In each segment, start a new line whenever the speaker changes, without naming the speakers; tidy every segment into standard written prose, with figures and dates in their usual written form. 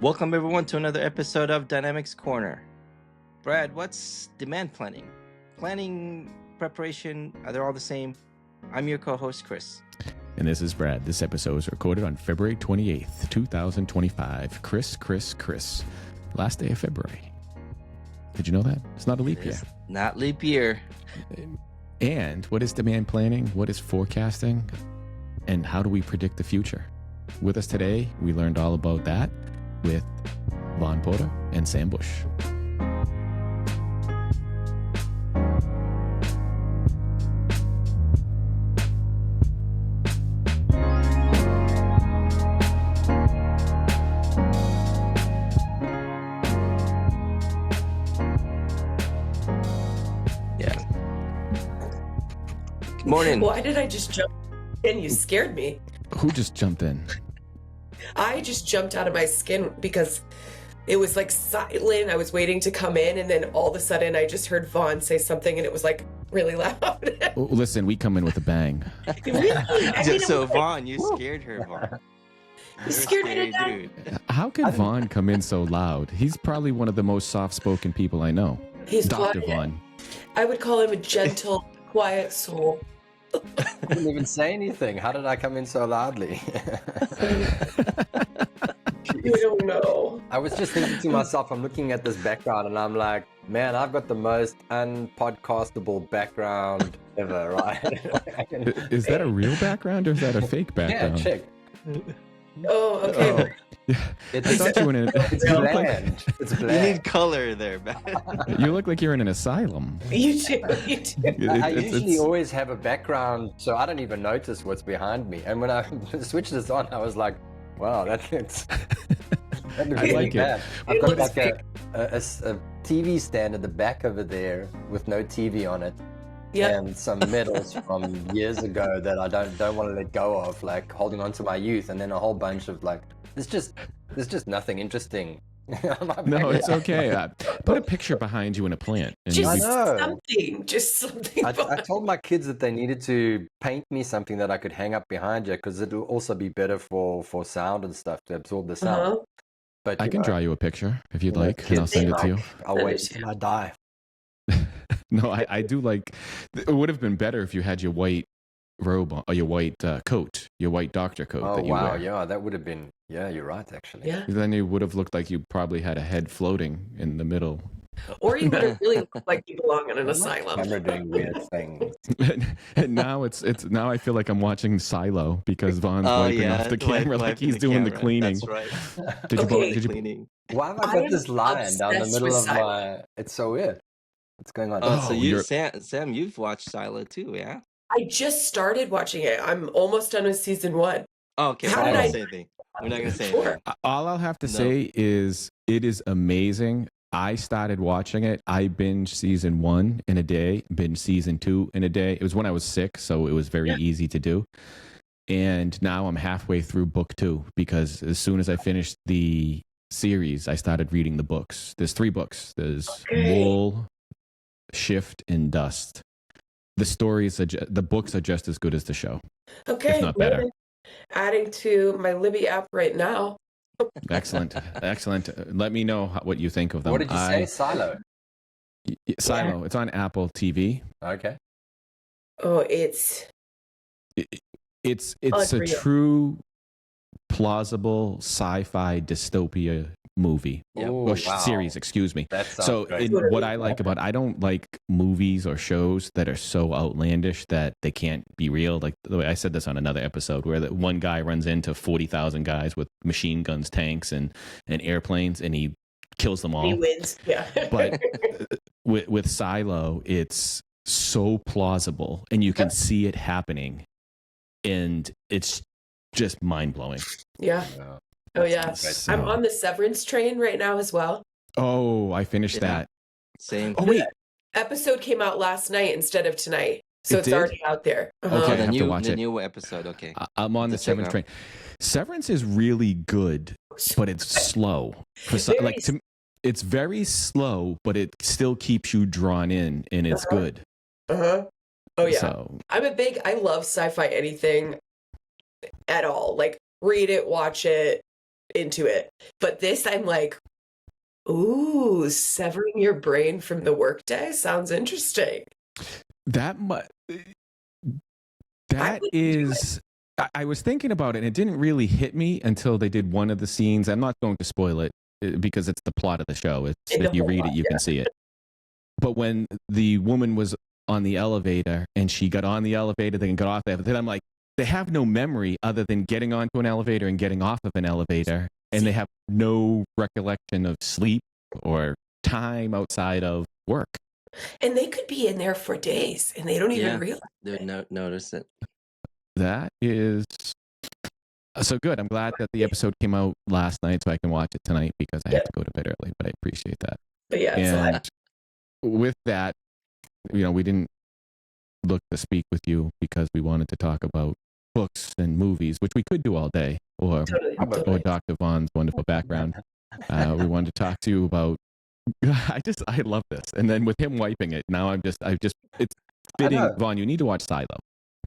Welcome everyone to another episode of Dynamics Corner. Brad, what's demand planning? Planning, preparation, are they all the same? I'm your co-host, Kris.
And this is Brad. This episode was recorded on February 28th, 2025. Kris. Last day of February. Did you know that? It's not a leap year.
Not leap year.
And what is demand planning? What is forecasting? And how do we predict the future? With us today, we learned all about that with Vaughan Proctor and Sam Bush.
Morning.
Why did I just jump in? You scared me.
Who just jumped in?
I just jumped out of my skin because it was like silent. I was waiting to come in, and then all of a sudden I just heard Vaughan say something, and it was like really loud.
Well, listen, we come in with a bang.
Really?
So Vaughan, you scared her, Vaughan.
You scared me to death.
Dude.
How could Vaughan come in so loud? He's probably one of the most soft-spoken people I know.
He's
Dr.
quiet.
Vaughan.
I would call him a gentle, quiet soul.
I didn't even say anything. How did I come in so loudly?
We don't know.
I was just thinking to myself, I'm looking at this background and I'm like, man, I've got the most unpodcastable background ever, right?
Is that a real background or is that a fake
Yeah,
background?
check.
Oh, okay.
Yeah. I thought you were in
It's
you, look like,
bland. It's
You
bland.
need color there, man.
you look like you're in an asylum.
You do. You do.
I
It's-
usually
it's-
always have a background, so I don't even notice what's behind me. And when I switched this on, I was like, wow, that looks
I
really
like it.
bad. I've
It
got
looks
like a TV stand at the back over there with no TV on it.
Yeah.
And some medals from years ago that I don't want to let go of, like holding on to my youth, and then a whole bunch of like there's just nothing interesting. on my
No, it's
background.
okay. Put a picture behind you in a plant. And
Just
I know.
something. Just something.
I told my kids that they needed to paint me something that I could hang up behind you because it'll also be better for sound and stuff to absorb the sound.
Uh-huh.
But
I
you
can
know,
draw you a picture if you'd
you know,
like, and I'll
kids
send it to you.
I'll wait until I die.
No, I do like. It would have been better if you had your white robe on, or your white coat, your white doctor coat
Oh
that you
wow,
wear.
yeah, that would have been. Yeah, you're right, actually.
Yeah.
Then it would have looked like you probably had a head floating in the middle.
Or you would have really looked like you belong in an
My
asylum.
camera doing weird things.
And now it's now I feel like I'm watching Silo because Vaughn's wiping off the camera like he's doing the cleaning.
That's right.
Did you?
Okay.
Did you?
Cleaning.
Why have I
I'm
got this line down the
obsessed
middle
with
of
Silo.
my? It's so weird. What's going on?
Oh, so
Oh,
you,
you're-
Sam, you've watched Silo too, yeah?
I just started watching it. I'm almost done with season 1.
Oh, okay,
How
we're not
did
gonna
I-
say anything. We're not gonna say
Sure.
anything.
All I'll have to
No.
say is it is amazing. I started watching it. I binged season 1 in a day, binged season 2 in a day. It was when I was sick, so it was very
Yeah.
easy to do. And now I'm halfway through book 2 because as soon as I finished the series, I started reading the books. There's 3 books. There's
Okay.
Wool, Shift, and Dust. The books are just as good as the show.
Okay.
not better.
well, adding to my Libby app right now.
Excellent, excellent. Let me know what you think of them.
What did you say? Silo.
Silo. It's on Apple TV.
Okay.
Oh, it's
It's a
Unreal.
true, plausible sci-fi dystopia movie
Yeah.
Oh,
Ooh,
or
wow.
series. Excuse me.
That sounds
So,
great.
what I like about I don't like movies or shows that are so outlandish that they can't be real. Like the way I said this on another episode, where that one guy runs into 40,000 guys with machine guns, tanks, and airplanes, and he kills them
he
all.
wins. Yeah.
But with Silo, it's so plausible, and you can see it happening, and it's just mind blowing.
yeah.
Yeah.
Oh yeah.
So-
I'm on the Severance train right now as well.
Oh, I finished
Yeah.
that.
Same.
Oh wait,
Episode came out last night instead of tonight. So
It
it's
did?
already out there. Uh-huh.
Okay. I
the
have to
new,
watch
the
it.
new episode. Okay.
I'm on the
Let's check it
Severance
out.
train. Severance is really good, but it's slow. For some,
Very
like to, it's very slow, but it still keeps you drawn in, and it's
Uh-huh.
good.
Uh-huh. Oh yeah.
So
I love sci-fi anything at all. Like read it, watch it, into it. But this, I'm like, ooh, severing your brain from the workday sounds interesting.
That
I would do
is. I was thinking about it, and it didn't really hit me until they did one of the scenes. I'm not going to spoil it because it's the plot of the show. If you read it, you can see it. But when the woman was on the elevator and she got on the elevator, then got off the elevator, I'm like, they have no memory other than getting onto an elevator and getting off of an elevator, and they have no recollection of sleep or time outside of work.
And they could be in there for days, and they don't even realize.
They would notice it.
That is so good. I'm glad that the episode came out last night so I can watch it tonight because I had to go to bed early, but I appreciate that.
But yeah,
and with that, we didn't look to speak with you because we wanted to talk about books and movies, which we could do all day, or Dr. Vaughn's wonderful background. We wanted to talk to you about. I love this, and then with him wiping it, now it's fitting. Vaughan, you need to watch Silo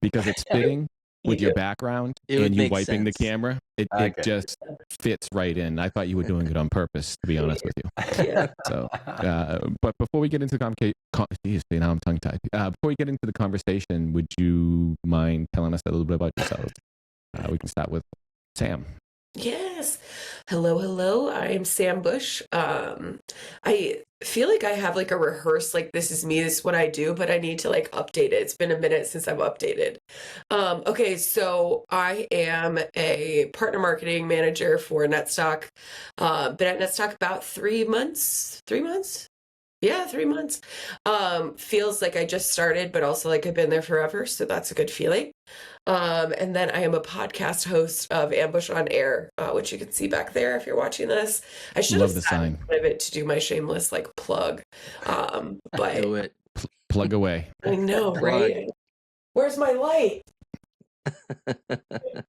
because it's fitting with your background and you wiping the camera. It just fits right in. I thought you were doing it on purpose, to be honest with you.
Yeah.
So, but before we get into the now I'm tongue-tied. Before we get into the conversation, would you mind telling us a little bit about yourself? We can start with Sam.
Yes. Hello. I am Sam Bush. I feel like I have like a rehearse, like this is me, this is what I do, but I need to like update it. It's been a minute since I've updated. Okay, so I am a partner marketing manager for Netstock. Been at Netstock about 3 months. 3 months? Yeah, 3 months. Feels like I just started, but also like I've been there forever. So that's a good feeling. And then I am a podcast host of Ambush on Air, which you can see back there if you're watching this. I should have sat in front of it to do my shameless like plug. But
do it.
Plug away.
I know, right? Where's my light?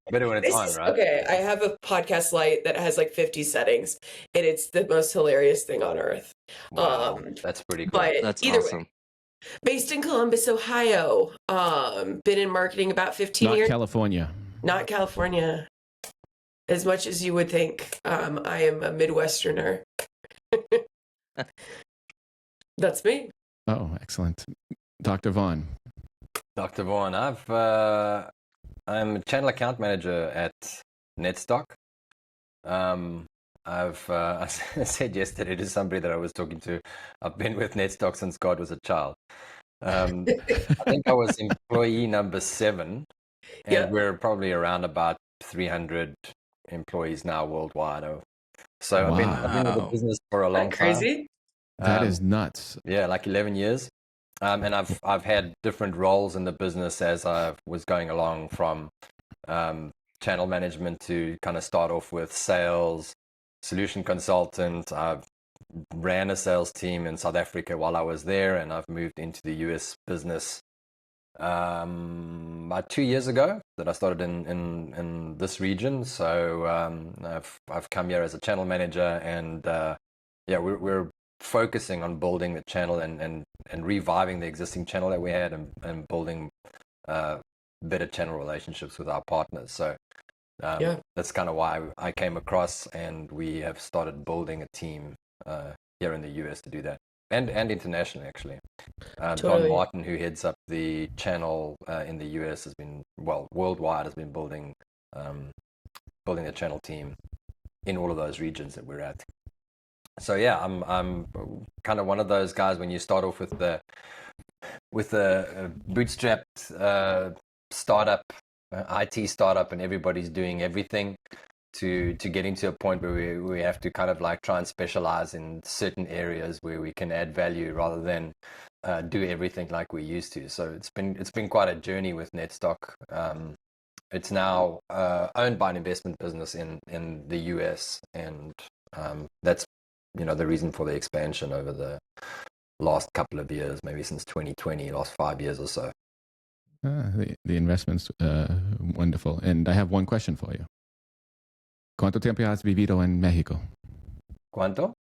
Better when it's on, right?
Okay, I have a podcast light that has like 50 settings, and it's the most hilarious thing on earth.
Wow, that's pretty cool.
But
That's
either
awesome.
way, based in Columbus, Ohio. Been in marketing about 15 years.
Not California.
Not California. As much as you would think, I am a Midwesterner. That's me.
Oh, excellent. Dr. Vaughan.
Dr. Vaughan, I'm a channel account manager at Netstock. I said yesterday to somebody that I was talking to, I've been with Netstock since God was a child. I think I was employee number 7, and we're probably around about 300 employees now worldwide. So I've been with the business for a long time.
Crazy?
That is nuts.
Yeah, like 11 years. And I've had different roles in the business as I was going along, from channel management to kind of start off with sales, solution consultant. I've ran a sales team in South Africa while I was there, and I've moved into the US business about 2 years ago that I started in this region. So I've come here as a channel manager, and we're focusing on building the channel and reviving the existing channel that we had, and building better channel relationships with our partners. So that's kind of why I came across, and we have started building a team here in the US to do that, and internationally actually. Don Martin, who heads up the channel in the US, has been worldwide, has been building the channel team in all of those regions that we're at. So yeah, I'm kind of one of those guys when you start off with the bootstrapped startup, IT startup, and everybody's doing everything, to getting to a point where we have to kind of like try and specialize in certain areas where we can add value rather than do everything like we used to. So it's been quite a journey with Netstock. It's now owned by an investment business in the US, and that's the reason for the expansion over the last couple of years, maybe since 2020, last 5 years or so.
The investment's wonderful. And I have one question for you. ¿Cuánto tiempo has vivido en México?
¿Cuánto?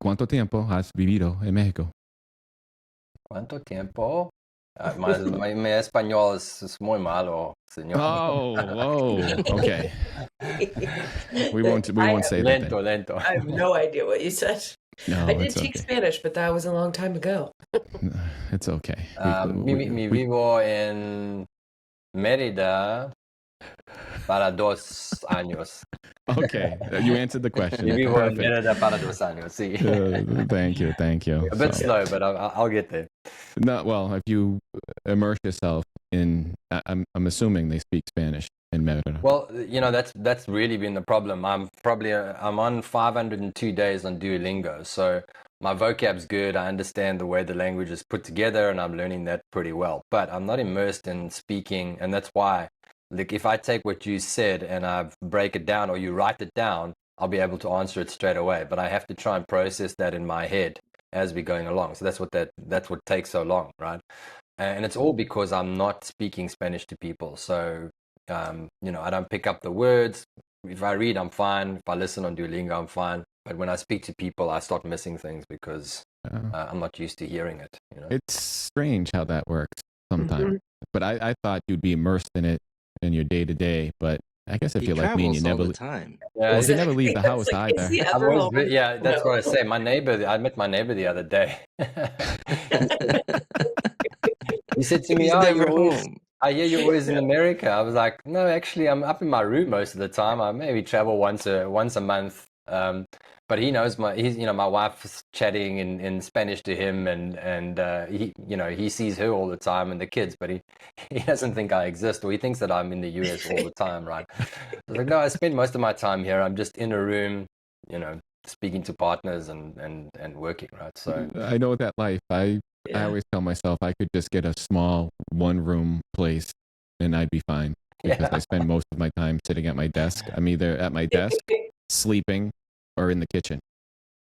¿Cuánto tiempo has vivido en México?
¿Cuánto tiempo Mi español es muy malo, señor.
Oh, whoa. Okay. We won't say that then.
Lento, lento.
I have no idea what you said.
No,
I did
it's
take
okay.
Spanish, but that was a long time ago.
It's okay.
Mi vivo en Mérida para 2 años.
Okay, you answered the question.
Mi vivo en
Perfect.
Mérida para 2 años, sí.
Thank you.
A bit
So-
slow, but I'll get there.
No, well, if you immerse yourself in, I'm assuming they speak Spanish in Merida.
Well, that's really been the problem. I'm on 502 days on Duolingo, so my vocab's good. I understand the way the language is put together, and I'm learning that pretty well. But I'm not immersed in speaking, and that's why, like, if I take what you said and I break it down, or you write it down, I'll be able to answer it straight away. But I have to try and process that in my head as we're going along. So that's what takes so long, right? And it's all because I'm not speaking Spanish to people. So I don't pick up the words. If I read, I'm fine. If I listen on Duolingo, I'm fine. But when I speak to people, I start missing things because I'm not used to hearing it.
It's strange how that works sometimes.
Mhm.
But I thought you'd be immersed in it in your day to day. But I guess if
He
you're like me and you
travels all
never,
the time.
Yeah,
you never leave the
That's
house
like, is
either.
he
I've
ever
always
home?
been, yeah, that's
No.
what I say. I met my neighbor the other day. He said to me,
He's
"Oh,
never home.
I hear you're always in America." I was like, "No, actually, I'm up in my room most of the time. I maybe travel once a month." But he knows my wife's chatting in Spanish to him, and he sees her all the time and the kids, but he doesn't think I exist, or he thinks that I'm in the US all the time, right? I was like, no, I spend most of my time here. I'm just in a room, speaking to partners and working, right? So
I know that life. I
Yeah.
always tell myself I could just get a small one room place and I'd be fine because I spend most of my time sitting at my desk. I'm either at my desk, sleeping, or in the kitchen.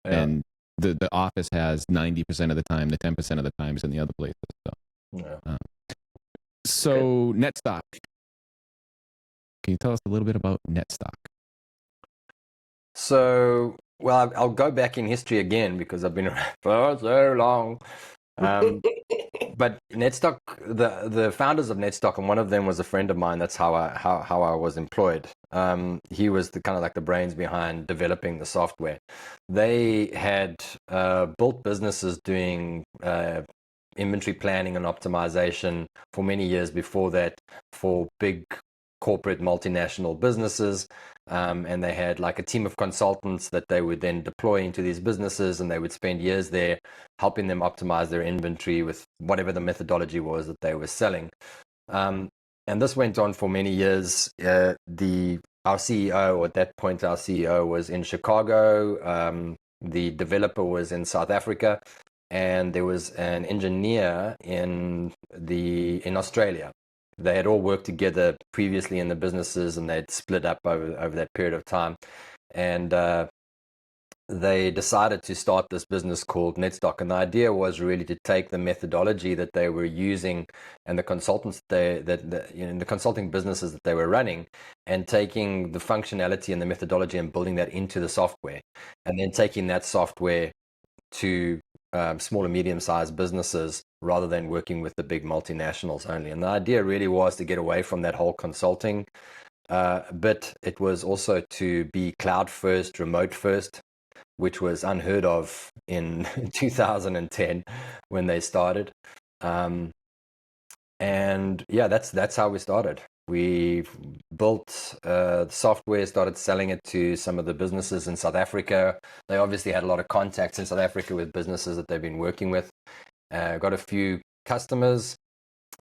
yeah.
And the office has 90% of the time, the 10% of the time is in the other places.
Yeah.
So Netstock. Can you tell us a little bit about Netstock?
So, well, I'll go back in history again because I've been around for so long. But Netstock, the founders of Netstock, and one of them was a friend of mine. That's how I was employed. He was the kind of like the brains behind developing the software. They had built businesses doing inventory planning and optimization for many years before that for big corporate multinational businesses, and they had like a team of consultants that they would then deploy into these businesses, and they would spend years there helping them optimize their inventory with whatever the methodology was that they were selling. And this went on for many years. Our CEO, or at that point our CEO, was in Chicago. The developer was in South Africa, and there was an engineer in Australia. They had all worked together previously in the businesses, and they'd split up over that period of time. And they decided to start this business called Netstock. And the idea was really to take the methodology that they were using and the consultants the consulting businesses that they were running, and taking the functionality and the methodology and building that into the software, and then taking that software to small and medium-sized businesses rather than working with the big multinationals only. And the idea really was to get away from that whole consulting bit. It was also to be cloud first, remote first, which was unheard of in 2010 when they started. And yeah, that's how we started. We built software, started selling it to some of the businesses in South Africa. They obviously had a lot of contacts in South Africa with businesses that they've been working with. Got a few customers,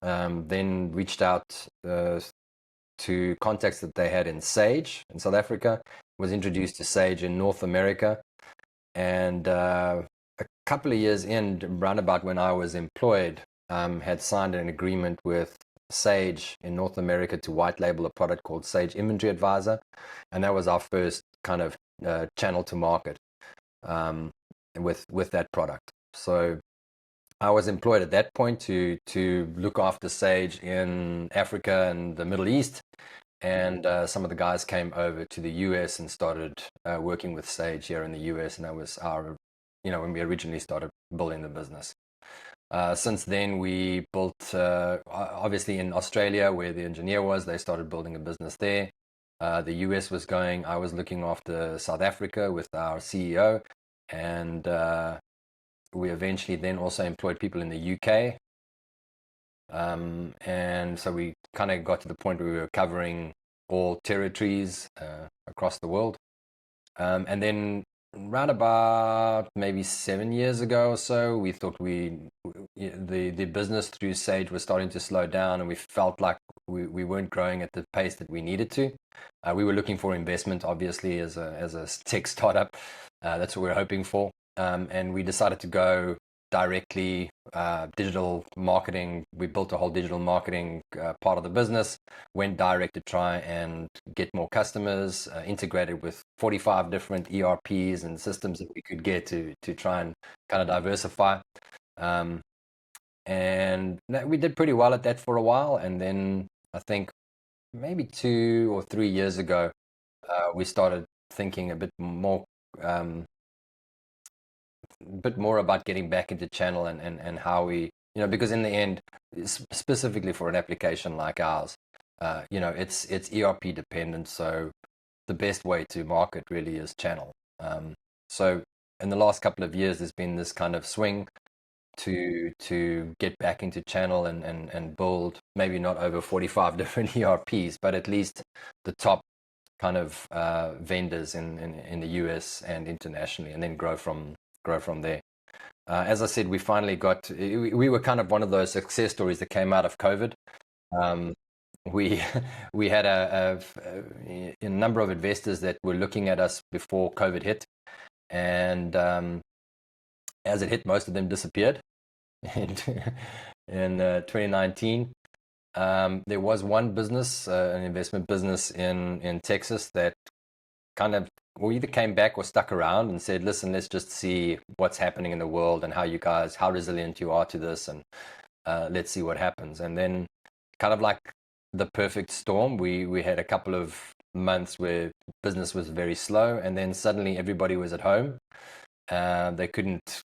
then reached out to contacts that they had in Sage in South Africa, was introduced to Sage in North America. And a couple of years in, roundabout when I was employed, had signed an agreement with Sage in North America to white label a product called Sage Inventory Advisor, and that was our first kind of channel to market with that product. So I was employed at that point to look after Sage in Africa and the Middle East, and some of the guys came over to the US and started working with Sage here in the US, and that was our when we originally started building the business. Since then, we built, obviously in Australia, where the engineer was, they started building a business there. The US was going, I was looking after South Africa with our CEO, and we eventually then also employed people in the UK. And so we kind of got to the point where we were covering all territories across the world. And then around about maybe 7 years ago or so, we thought the business through Sage was starting to slow down, and we felt like we weren't growing at the pace that we needed to. We were looking for investment, obviously, as a tech startup. That's what we were hoping for. And we decided to go directly digital marketing. We built a whole digital marketing part of the business, went direct to try and get more customers, integrated with 45 different ERPs and systems that we could get to try and kind of diversify. And we did pretty well at that for a while. And then I think maybe 2 or 3 years ago, we started thinking a bit more about getting back into channel and how we, because in the end, specifically for an application like ours, it's ERP dependent. So the best way to market really is channel. So in the last couple of years, there's been this kind of swing to get back into channel and build, maybe not over 45 different ERPs, but at least the top kind of vendors in the US and internationally, and then grow from there. As I said, we finally we were kind of one of those success stories that came out of COVID. We had a number of investors that were looking at us before COVID hit, and as it hit, most of them disappeared in 2019. There was one business, an investment business in Texas, that kind of either came back or stuck around and said, listen, let's just see what's happening in the world and how resilient you are to this, and let's see what happens. And then kind of like the perfect storm, we had a couple of months where business was very slow, and then suddenly everybody was at home. They couldn't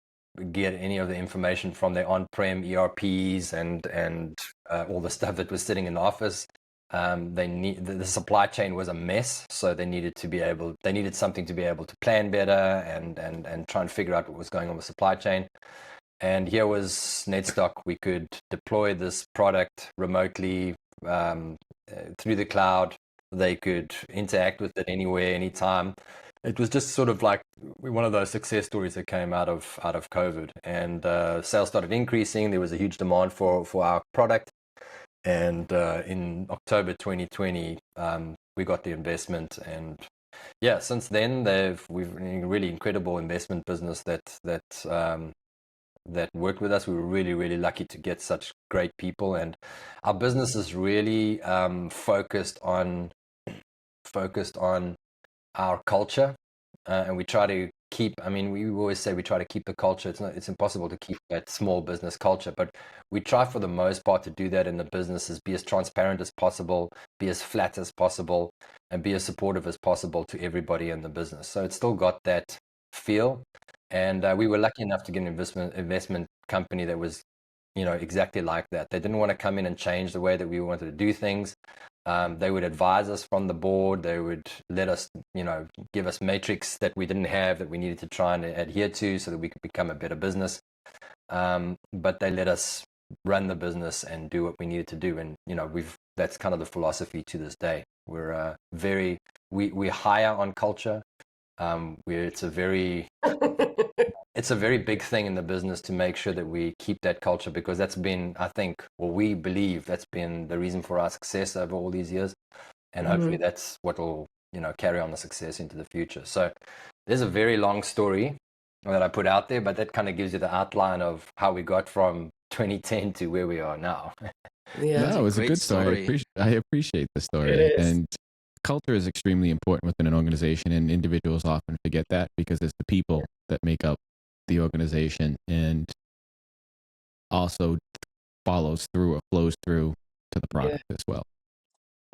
get any of the information from their on-prem ERPs and all the stuff that was sitting in the office. The supply chain was a mess, so they needed something to be able to plan better and try and figure out what was going on with supply chain. And here was Netstock. We could deploy this product remotely through the cloud. They could interact with it anywhere, anytime. It was just sort of like one of those success stories that came out of COVID, and sales started increasing. There was a huge demand for our product. And in October 2020, we got the investment, and yeah, since then we've a really incredible investment business that worked with us. We were really, really lucky to get such great people, and our business is really focused on our culture, and we try to keep, we always say we try to keep the culture. It's impossible to keep that small business culture, but we try for the most part to do that in the businesses, be as transparent as possible, be as flat as possible, and be as supportive as possible to everybody in the business. So it's still got that feel. And we were lucky enough to get an investment company that was, exactly like that. They didn't want to come in and change the way that we wanted to do things. They would advise us from the board. They would let us, give us metrics that we didn't have, that we needed to try and adhere to so that we could become a better business. But they let us run the business and do what we needed to do. And, that's kind of the philosophy to this day. We're we hire on culture. It's a very big thing in the business to make sure that we keep that culture, because that's been, I think, we believe that's been the reason for our success over all these years. And hopefully that's what will, carry on the success into the future. So there's a very long story that I put out there, but that kind of gives you the outline of how we got from 2010 to where we are now.
Yeah,
no, it was a good story. I appreciate the story. And culture is extremely important within an organization, and individuals often forget that because it's the people that make up the organization, and also flows through to the product as well.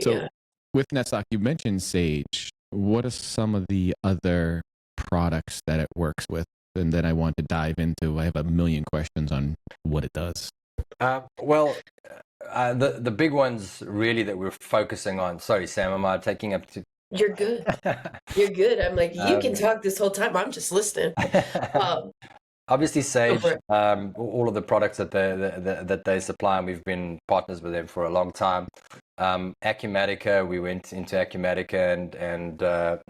So with Netstock, you mentioned Sage. What are some of the other products that it works with? and then I want to dive into. I have a million questions on what it does.
Well, the big ones really that we're focusing on. Sorry, Sam, am I taking up to?
You're good. You're good. I'm like, you can
Um,
talk this whole time. I'm just listening.
Obviously,
Go
Sage,
for it.
all of the products that they supply, and we've been partners with them for a long time. Acumatica, we went into Acumatica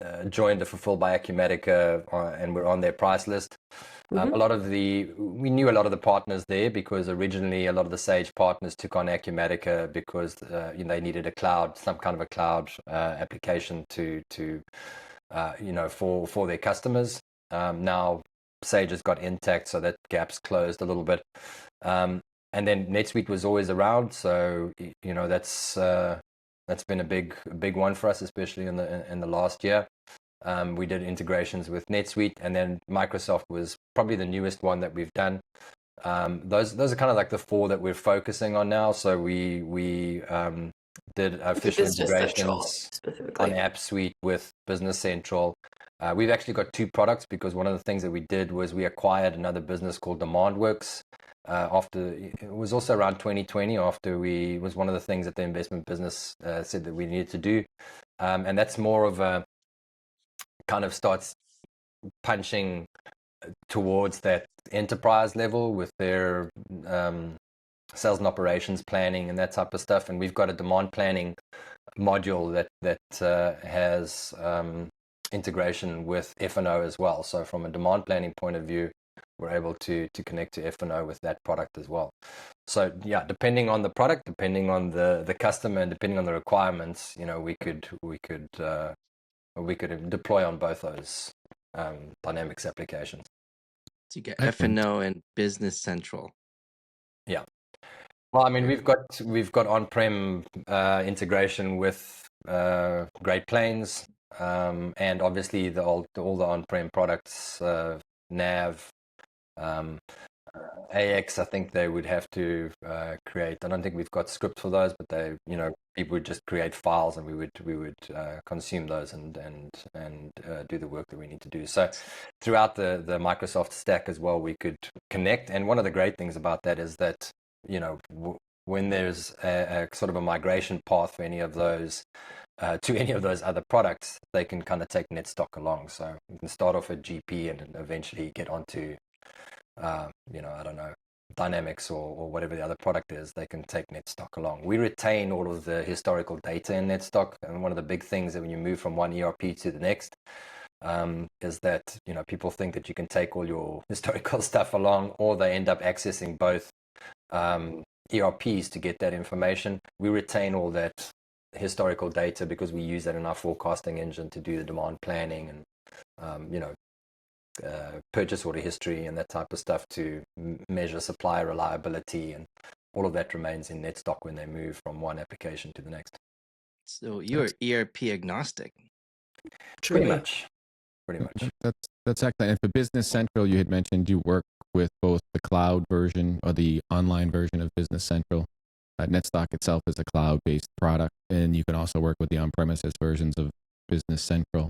and joined the Fulfilled by Acumatica, and we're on their price list.
Mm-hmm.
We knew a lot of the partners there because originally a lot of the Sage partners took on Acumatica because they needed some kind of a cloud application for their customers. Now Sage has got Intact, so that gap's closed a little bit. And then NetSuite was always around, so that's been a big one for us, especially in the last year. We did integrations with NetSuite, and then Microsoft was probably the newest one that we've done. Those are kind of like the four that we're focusing on now. So we did official integrations on AppSuite with Business Central. We've actually got two products because one of the things that we did was we acquired another business called DemandWorks. It was also around 2020 it was one of the things that the investment business said that we needed to do. And that's more of a kind of starts punching towards that enterprise level with their sales and operations planning and that type of stuff. And we've got a demand planning module that has integration with F&O as well. So from a demand planning point of view, we're able to connect to F&O with that product as well. So yeah, depending on the product, depending on the customer, and depending on the requirements, we could deploy on both those Dynamics applications.
So you get F&O and Business Central.
Yeah. Well, I mean, we've got on-prem integration with Great Plains, and obviously all the on-prem products, Nav, AX. I think they would have to create. I don't think we've got scripts for those, but people would just create files, and we would consume those and do the work that we need to do. So throughout the Microsoft stack as well, we could connect. And one of the great things about that is that when there's a sort of a migration path for any of those to any of those other products, they can kind of take Netstock along. So you can start off at GP and eventually get onto I don't know, Dynamics or whatever the other product is. They can take Netstock along. We retain all of the historical data in Netstock, and one of the big things that when you move from one ERP to the next is that people think that you can take all your historical stuff along, or they end up accessing both ERPs to get that information. We retain all that historical data because we use that in our forecasting engine to do the demand planning and purchase order history and that type of stuff to measure supplier reliability, and all of that remains in Netstock when they move from one application to the next.
So you're ERP agnostic.
Pretty much.
That's excellent. And for Business Central, you had mentioned you work with both the cloud version or the online version of Business Central. Netstock itself is a cloud-based product, and you can also work with the on-premises versions of Business Central.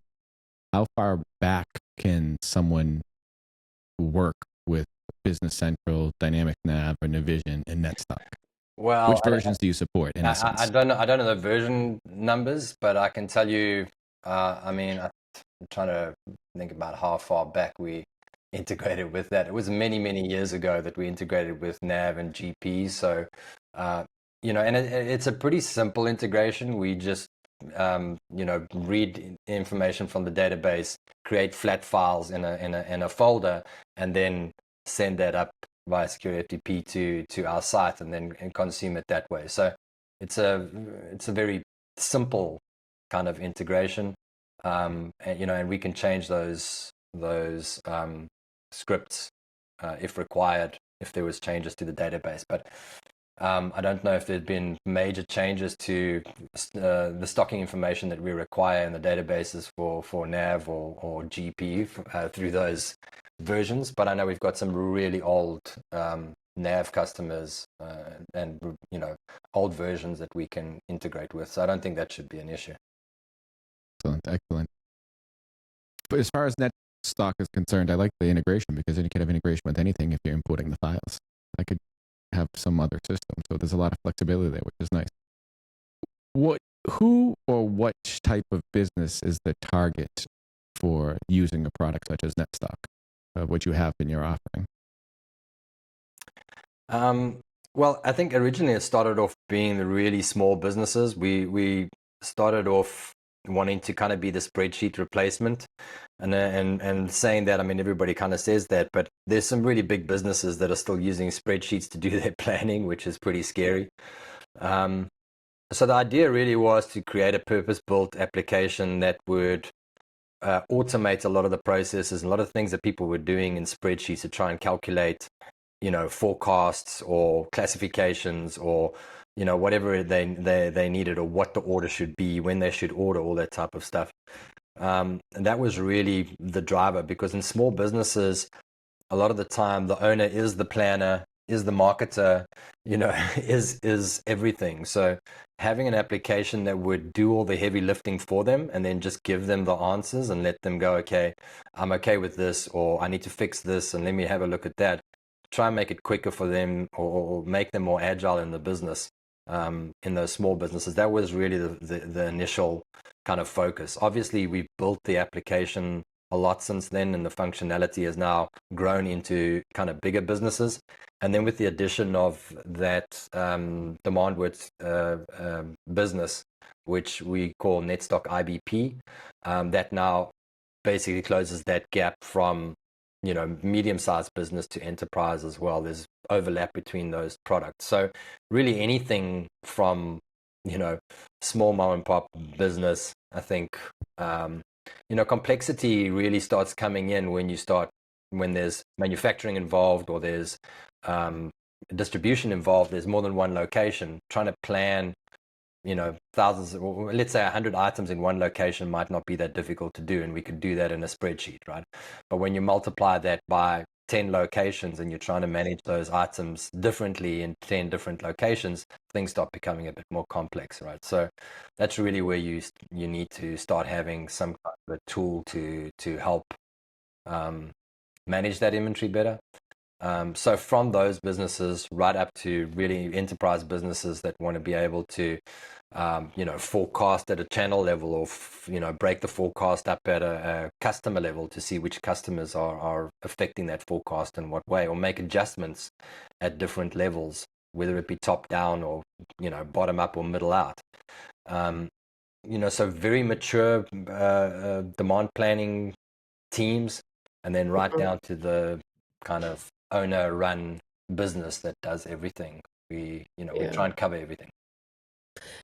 How far back can someone work with Business Central, Dynamic Nav, or Navision in Netstock?
Well,
which versions do you support? In essence,
I don't know the version numbers, but I can tell you. I'm trying to think about how far back we integrated with that. It was many years ago that we integrated with Nav and GP. So, and it's a pretty simple integration. We just read information from the database, create flat files in a folder, and then send that up via secure FTP to our site, and then consume it that way. So it's a very simple kind of integration, and we can change those scripts if required, if there was changes to the database. But I don't know if there'd been major changes to the stocking information that we require in the databases for Nav or GP through those versions. But I know we've got some really old Nav customers and old versions that we can integrate with. So I don't think that should be an issue.
Excellent. But as far as Netstock is concerned, I like the integration because then you can have integration with anything if you're importing the files. I could have some other system, so there's a lot of flexibility there, which is nice. Who or what type of business is the target for using a product such as Netstock, what you have in your offering?
Well, I think originally it started off being the really small businesses. We started off wanting to kind of be the spreadsheet replacement, and saying that, I mean, everybody kind of says that, but there's some really big businesses that are still using spreadsheets to do their planning, which is pretty scary. So the idea really was to create a purpose-built application that would automate a lot of the processes and a lot of things that people were doing in spreadsheets to try and calculate, forecasts or classifications or, whatever they needed, or what the order should be, when they should order, all that type of stuff. And that was really the driver, because in small businesses, a lot of the time the owner is the planner, is the marketer, is everything. So having an application that would do all the heavy lifting for them and then just give them the answers and let them go, okay, I'm okay with this, or I need to fix this and let me have a look at that. Try and make it quicker for them, or make them more agile in the business, in those small businesses. That was really the initial kind of focus. Obviously, we've built the application a lot since then, and the functionality has now grown into kind of bigger businesses. And then with the addition of that Demandwidth business, which we call Netstock IBP, that now basically closes that gap from medium-sized business to enterprise as well. There's overlap between those products. So really anything from small mom and pop business, I think complexity really starts coming in when there's manufacturing involved, or there's distribution involved. There's more than one location. Trying to plan thousands, or let's say 100 items in one location might not be that difficult to do, and we could do that in a spreadsheet, right? But when you multiply that by 10 locations and you're trying to manage those items differently in 10 different locations, things start becoming a bit more complex, right? So that's really where you need to start having some kind of a tool to help manage that inventory better. So from those businesses right up to really enterprise businesses that want to be able to, forecast at a channel level, or, break the forecast up at a customer level to see which customers are affecting that forecast in what way, or make adjustments at different levels, whether it be top down or, bottom up or middle out. So very mature demand planning teams, and then right down to the kind of owner run business that does everything. We try and cover everything.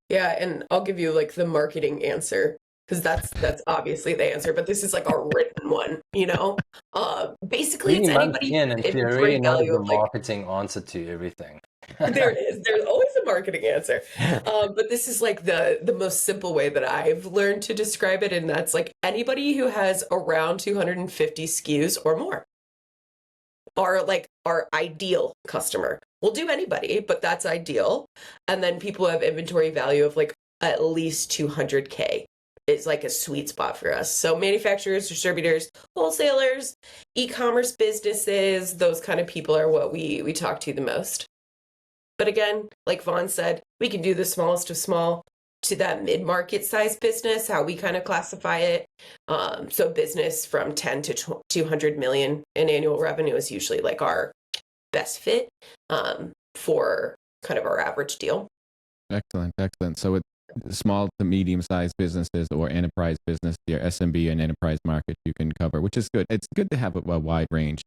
Yeah, and I'll give you like the marketing answer, because that's obviously the answer, but this is like a written one. Basically, it's anybody
in and
inventory
theory, not
value
the
of like,
marketing answer to everything.
there is. There's always a marketing answer. But this is like the most simple way that I've learned to describe it, and that's like anybody who has around 250 SKUs or more are like our ideal customer. We'll do anybody, but that's ideal. And then people who have inventory value of like at least 200K is like a sweet spot for us. So manufacturers, distributors, wholesalers, e-commerce businesses, those kind of people are what we talk to the most. But again, like Vaughan said, we can do the smallest of small to that mid-market size business, how we kind of classify it. So business from 10 to 200 million in annual revenue is usually like our best fit for kind of our average deal.
Excellent. So with small to medium-sized businesses or enterprise business, your SMB and enterprise market you can cover, which is good. It's good to have a wide range.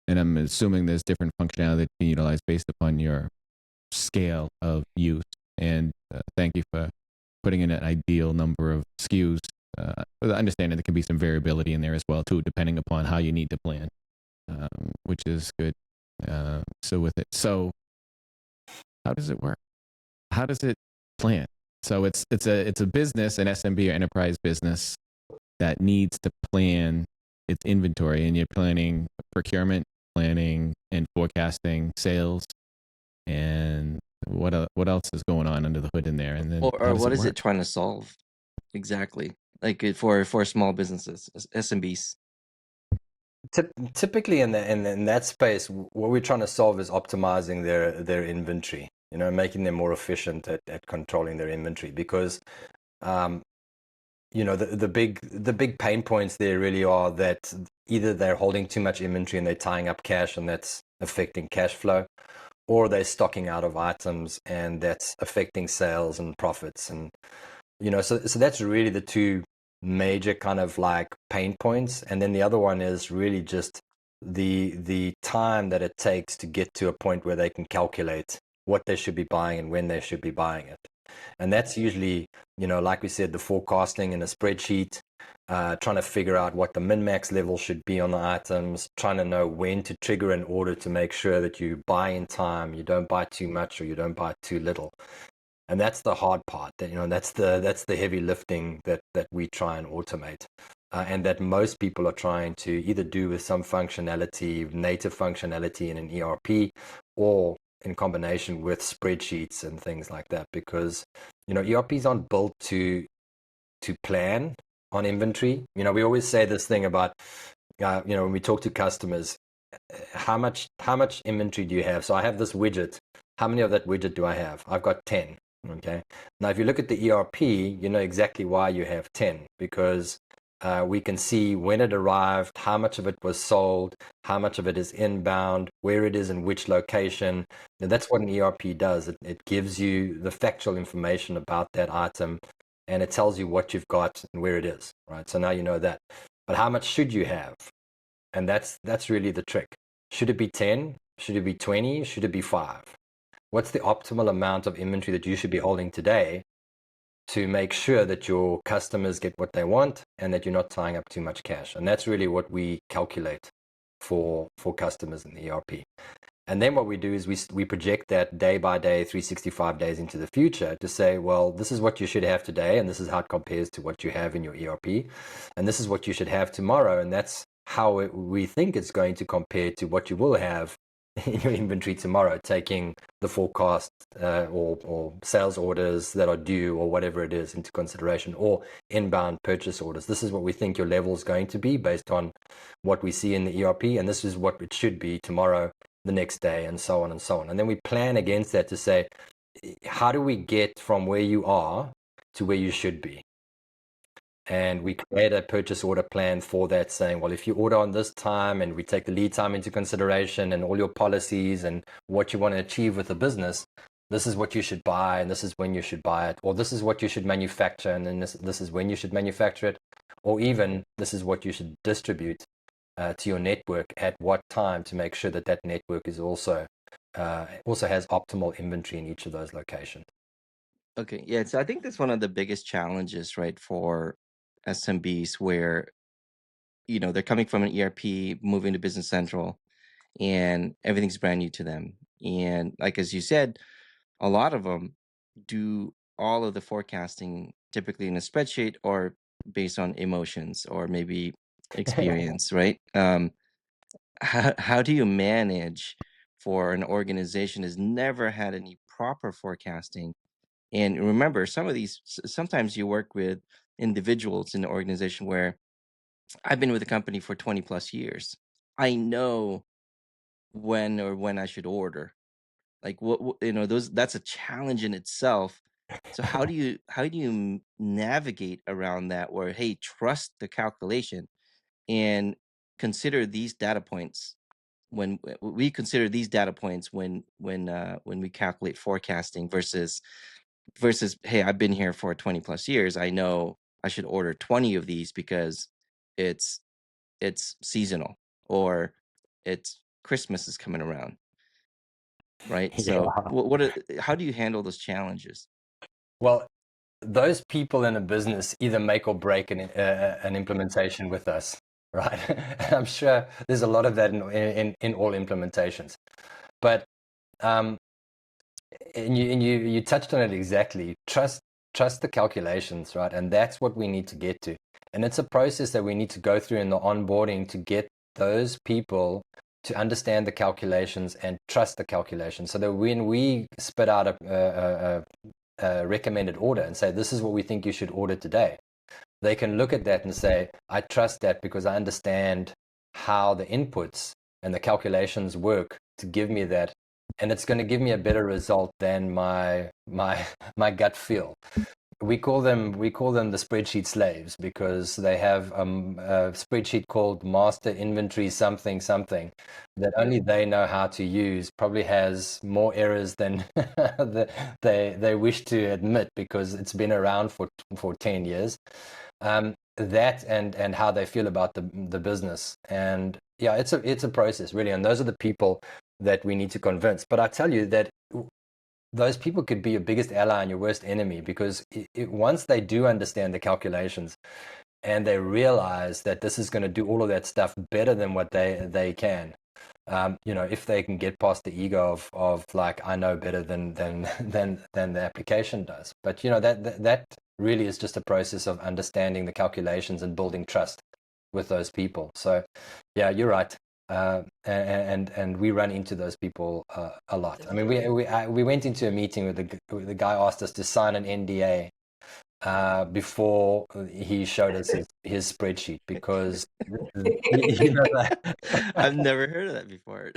And I'm assuming there's different functionality that you can utilize based upon your scale of use. And thank you for putting in an ideal number of SKUs. With understanding there can be some variability in there as well too, depending upon how you need to plan, which is good. So how does it work? How does it plan? So it's a business, an SMB or enterprise business that needs to plan its inventory, and you're planning procurement, planning and forecasting sales, and what else is going on under the hood in there? And then
or what is it trying to solve exactly? Like for small businesses, SMBs.
Typically in that space, what we're trying to solve is optimizing their inventory, making them more efficient at controlling their inventory, because the big pain points there really are that either they're holding too much inventory and they're tying up cash and that's affecting cash flow, or they're stocking out of items and that's affecting sales and profits. And so that's really the two major kind of like pain points. And then the other one is really just the time that it takes to get to a point where they can calculate what they should be buying and when they should be buying it. And that's usually, like we said, the forecasting in a spreadsheet, trying to figure out what the min-max level should be on the items, trying to know when to trigger an order to make sure that you buy in time, you don't buy too much or you don't buy too little. And that's the hard part. That's the heavy lifting that we try and automate, and that most people are trying to either do with some functionality, native functionality in an ERP, or in combination with spreadsheets and things like that. Because ERPs aren't built to plan on inventory. We always say this thing about when we talk to customers, how much inventory do you have? So I have this widget. How many of that widget do I have? I've got 10. Okay. Now, if you look at the ERP, you know exactly why you have 10, because we can see when it arrived, how much of it was sold, how much of it is inbound, where it is in which location. Now, that's what an ERP does. It gives you the factual information about that item, and it tells you what you've got and where it is, right? So now you know that. But how much should you have? And that's really the trick. Should it be 10? Should it be 20? Should it be 5? What's the optimal amount of inventory that you should be holding today to make sure that your customers get what they want and that you're not tying up too much cash? And that's really what we calculate for customers in the ERP. And then what we do is we project that day by day, 365 days into the future, to say, well, this is what you should have today, and this is how it compares to what you have in your ERP, and this is what you should have tomorrow, and that's how we think it's going to compare to what you will have in your inventory tomorrow, taking the forecast or sales orders that are due or whatever it is into consideration, or inbound purchase orders. This is what we think your level is going to be based on what we see in the ERP, and this is what it should be tomorrow, the next day, and so on and so on. And then we plan against that to say, how do we get from where you are to where you should be? And we create a purchase order plan for that, saying, well, if you order on this time and we take the lead time into consideration and all your policies and what you want to achieve with the business, this is what you should buy and this is when you should buy it, or this is what you should manufacture and then this is when you should manufacture it, or even this is what you should distribute to your network at what time, to make sure that that network is also has optimal inventory in each of those locations.
Okay, yeah. So I think that's one of the biggest challenges, right, for SMBs, where they're coming from an ERP, moving to Business Central, and everything's brand new to them. And like as you said, a lot of them do all of the forecasting typically in a spreadsheet or based on emotions or maybe experience, right? How do you manage for an organization that's never had any proper forecasting? And remember, sometimes you work with individuals in the organization where I've been with the company for 20 plus years. I know when I should order. Like that's a challenge in itself. So how do you navigate around that, where, hey, trust the calculation and consider these data points when we consider these data points when we calculate forecasting versus hey, I've been here for 20 plus years. I know I should order 20 of these because it's seasonal, or it's Christmas is coming around, right? So how do you handle those challenges?
Well, those people in a business either make or break an implementation with us, right? And I'm sure there's a lot of that in all implementations. But and you touched on it exactly. Trust the calculations, right? And that's what we need to get to. And it's a process that we need to go through in the onboarding to get those people to understand the calculations and trust the calculations, so that when we spit out a recommended order and say, this is what we think you should order today, they can look at that and say, I trust that because I understand how the inputs and the calculations work to give me that, and it's going to give me a better result than my gut feel. We call them the spreadsheet slaves, because they have a spreadsheet called master inventory something that only they know how to use. Probably has more errors than they wish to admit, because it's been around for 10 years. That and how they feel about the business, and yeah, it's a process really, and those are the people that we need to convince. But I tell you that those people could be your biggest ally and your worst enemy, because once they do understand the calculations and they realize that this is going to do all of that stuff better than what they can, if they can get past the ego of like, I know better than the application does. But that really is just a process of understanding the calculations and building trust with those people. So yeah, you're right. And we run into those people a lot. I mean, we went into a meeting with the guy asked us to sign an NDA before he showed us his spreadsheet, because
I've never heard of that before.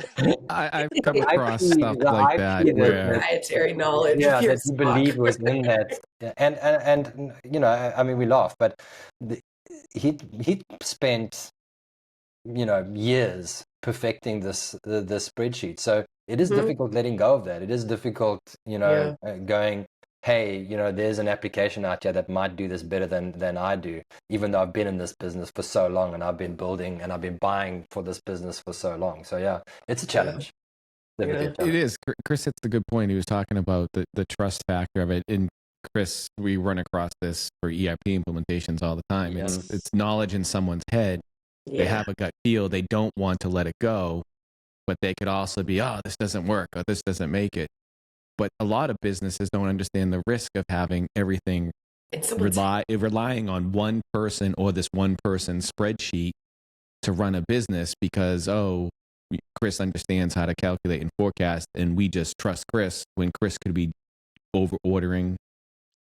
I've come across stuff like that where
proprietary knowledge.
Yeah,
of your
that you believe was in that. And I mean, we laugh, but he spent years perfecting the spreadsheet. So it is difficult letting go of that. It is difficult, going, hey, there's an application out there that might do this better than I do, even though I've been in this business for so long, and I've been building and I've been buying for this business for so long. So yeah, it's a challenge.
It is. Kris hits a good point. He was talking about the trust factor of it. And Kris, we run across this for ERP implementations all the time.
Yes.
It's knowledge in someone's head. They have a gut feel. They don't want to let it go, but they could also be, oh, this doesn't work, or this doesn't make it. But a lot of businesses don't understand the risk of having everything relying on one person or this one person spreadsheet to run a business, because, Kris understands how to calculate and forecast, and we just trust Kris, when Kris could be over ordering,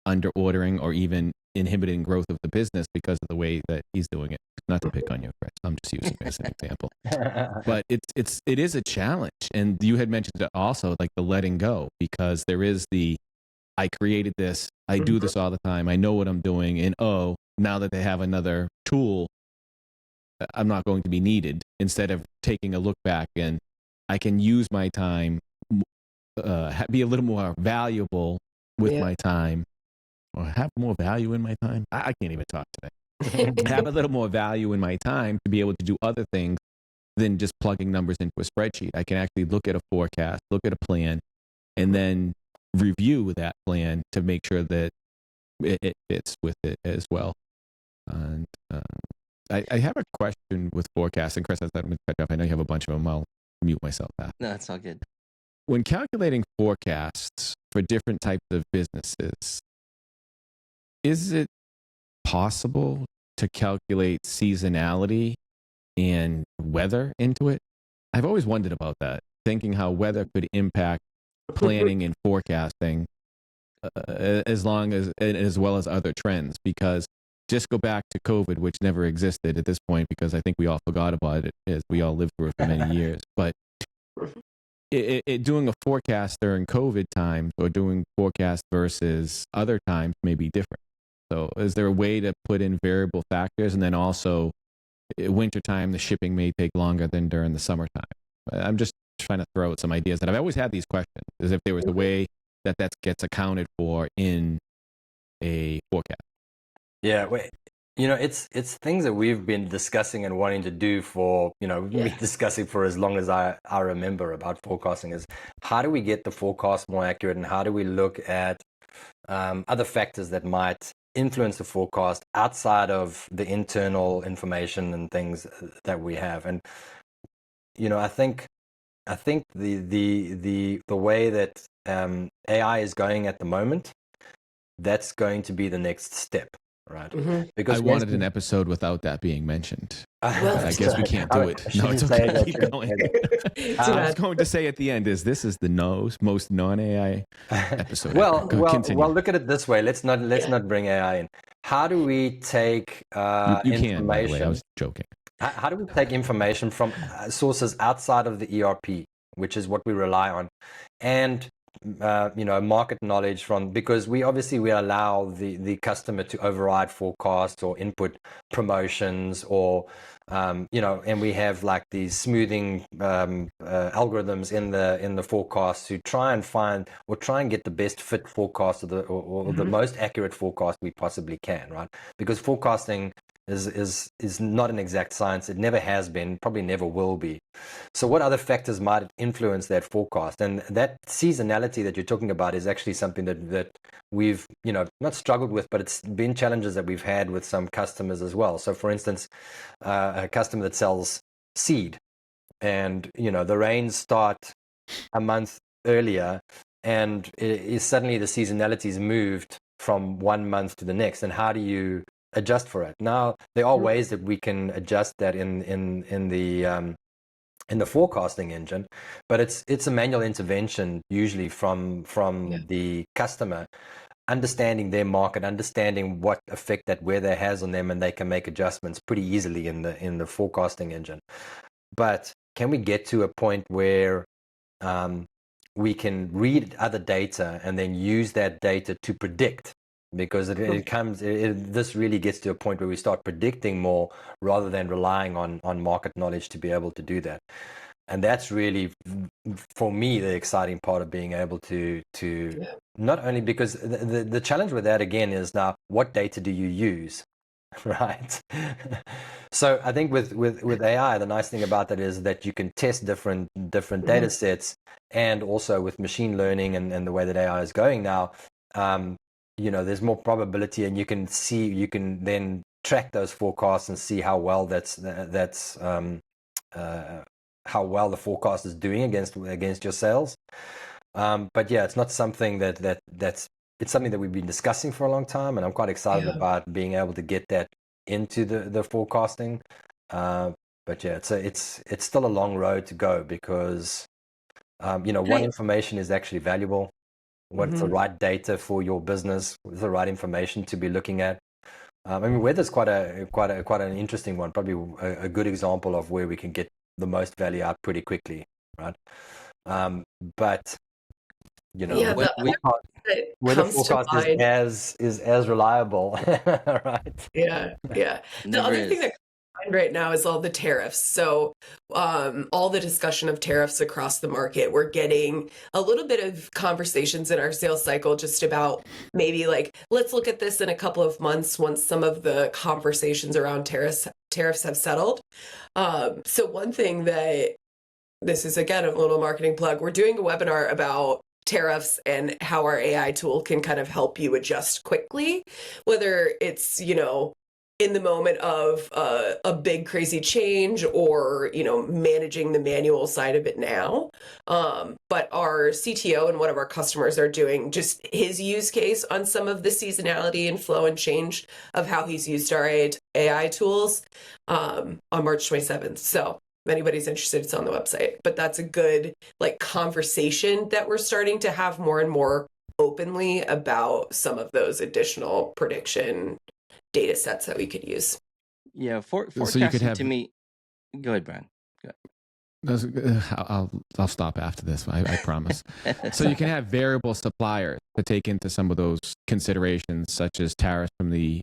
under ordering, or even inhibiting growth of the business because of the way that he's doing it. Not to pick on you, Kris. I'm just using it as an example. But it is a challenge. And you had mentioned it also, like the letting go, because there is I created this, I do this all the time, I know what I'm doing, and now that they have another tool, I'm not going to be needed. Instead of taking a look back, and I can use my time, be a little more valuable with my time, or have more value in my time. I can't even talk today. Have a little more value in my time to be able to do other things than just plugging numbers into a spreadsheet. I can actually look at a forecast, look at a plan, and then review that plan to make sure that it fits with it as well. And I have a question with forecasting. Kris, I thought I'm going to cut off. I know you have a bunch of them. I'll mute myself after.
No, it's all good.
When calculating forecasts for different types of businesses, is it possible to calculate seasonality and weather into it? I've always wondered about that, thinking how weather could impact planning and forecasting, as well as other trends. Because just go back to COVID, which never existed at this point, because I think we all forgot about it as we all lived through it for many years. But doing a forecast during COVID times, or doing forecast versus other times, may be different. So is there a way to put in variable factors? And then also, wintertime, the shipping may take longer than during the summertime. I'm just trying to throw out some ideas that I've always had these questions, as if there was a way that gets accounted for in a forecast.
Yeah, it's things that we've been discussing and wanting to do for, we've been discussing for as long as I remember about forecasting, is how do we get the forecast more accurate, and how do we look at other factors that might influence the forecast outside of the internal information and things that we have. And I think the way that AI is going at the moment, that's going to be the next step, right? Because
I wanted an episode without that being mentioned. I guess we can't do it.
No,
it's okay. Keep going. I was going to say at the end this is the most non-AI episode.
Well, look at it this way. Let's not bring AI in. How do we take
you
information?
can, by the way. I was joking.
How do we take information from sources outside of the ERP, which is what we rely on, and market knowledge from, because we allow the customer to override forecasts or input promotions, or and we have like these smoothing algorithms in the forecast to try and find or try and get the best fit forecast or the most accurate forecast we possibly can, right? Because forecasting is not an exact science. It never has been, probably never will be. So what other factors might influence that forecast? And that seasonality that you're talking about is actually something that we've, not struggled with, but it's been challenges that we've had with some customers as well. So for instance, a customer that sells seed, and, the rains start a month earlier, and suddenly the seasonality is moved from one month to the next. And how do you adjust for it? Now, there are ways that we can adjust that in the forecasting engine, but it's a manual intervention usually from the customer, understanding their market, understanding what effect that weather has on them, and they can make adjustments pretty easily in the forecasting engine. But can we get to a point where we can read other data and then use that data to predict? Because this really gets to a point where we start predicting more rather than relying on market knowledge to be able to do that. And that's really, for me, the exciting part of being able to not only, because the challenge with that again is, now what data do you use? Right. So I think with AI, the nice thing about that is that you can test different data sets, and also with machine learning and the way that AI is going now, there's more probability, and you can then track those forecasts and see how well how well the forecast is doing against your sales. But yeah, it's not something that's it's something that we've been discussing for a long time, and I'm quite excited about being able to get that into the forecasting. But yeah, it's still a long road to go, because what information is actually valuable, what's the right data for your business, what's the right information to be looking at. I mean, weather's quite an interesting one, probably a good example of where we can get the most value out pretty quickly, right? But weather forecast is as reliable, right?
Yeah. The other thing that right now is all the tariffs. So all the discussion of tariffs across the market, we're getting a little bit of conversations in our sales cycle just about maybe like, let's look at this in a couple of months once some of the conversations around tariffs have settled. So one thing that, this is again a little marketing plug, we're doing a webinar about tariffs and how our AI tool can kind of help you adjust quickly, whether it's, in the moment of a big crazy change, or managing the manual side of it now. But our CTO and one of our customers are doing just his use case on some of the seasonality and flow and change of how he's used our AI tools on March 27th. So if anybody's interested, it's on the website. But that's a good conversation that we're starting to have more and more openly about some of those additional prediction data sets that we could use.
Yeah, forecasting, you could have, to me. Go ahead, Brian.
I'll stop after this. I promise. So you can have variable suppliers to take into some of those considerations, such as tariffs from the.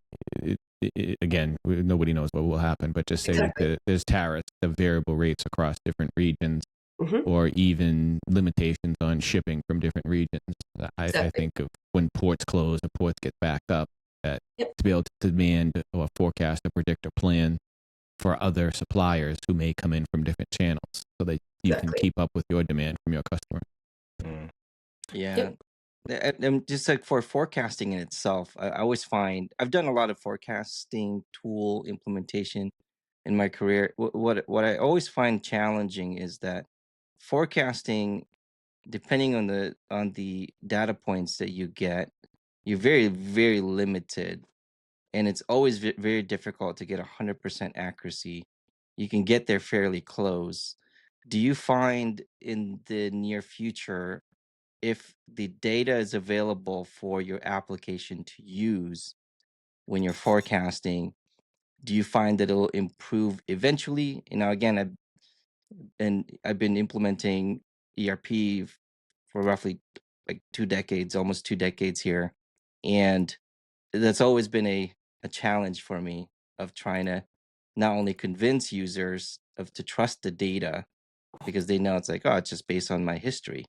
Again, nobody knows what will happen, but just say that there's tariffs, the variable rates across different regions, or even limitations on shipping from different regions. I think of when ports close or ports get backed up, that to be able to demand or forecast or predict or plan for other suppliers who may come in from different channels, so that you can keep up with your demand from your customer.
Yeah. And just like for forecasting in itself, I always find I've done a lot of forecasting tool implementation in my career. What I always find challenging is that forecasting, depending on the data points that you get, you're very, very limited, and it's always very difficult to get 100% accuracy. You can get there fairly close. Do you find in the near future, if the data is available for your application to use when you're forecasting, do you find that it'll improve eventually? Again, I've been implementing ERP for roughly like 2 decades, almost 2 decades here, and that's always been a challenge for me of trying to not only convince users of to trust the data because they know it's like, oh, it's just based on my history.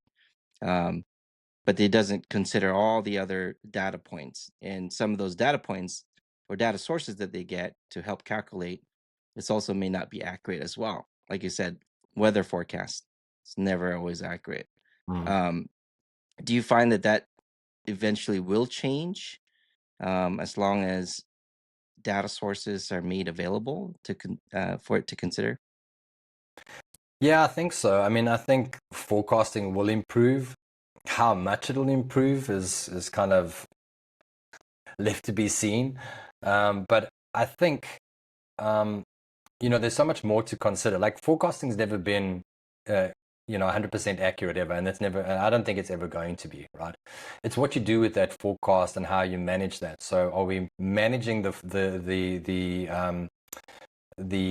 But it doesn't consider all the other data points, and some of those data points or data sources that they get to help calculate this also may not be accurate as well. Like you said, weather forecast, it's never always accurate.
Mm.
um, do you find that eventually will change, as long as data sources are made available for it to consider?
Yeah, I think so. I mean, I think forecasting will improve. How much it'll improve is kind of left to be seen. But I think there's so much more to consider. Like forecasting's never been 100% accurate ever, and I don't think it's ever going to be, right? It's what you do with that forecast and how you manage that. So are we managing the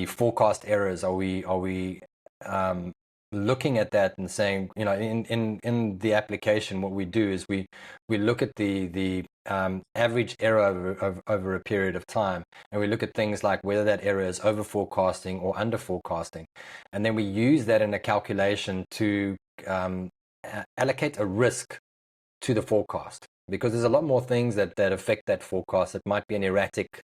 forecast errors? Are we looking at that and saying, in the application, what we do is we look at the average error over a period of time, and we look at things like whether that error is over forecasting or under forecasting, and then we use that in a calculation to allocate a risk to the forecast, because there's a lot more things that affect that forecast. It might be an erratic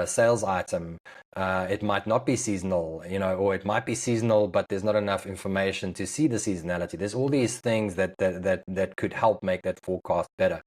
sales item. It might not be seasonal, or it might be seasonal, but there's not enough information to see the seasonality. There's all these things that could help make that forecast better.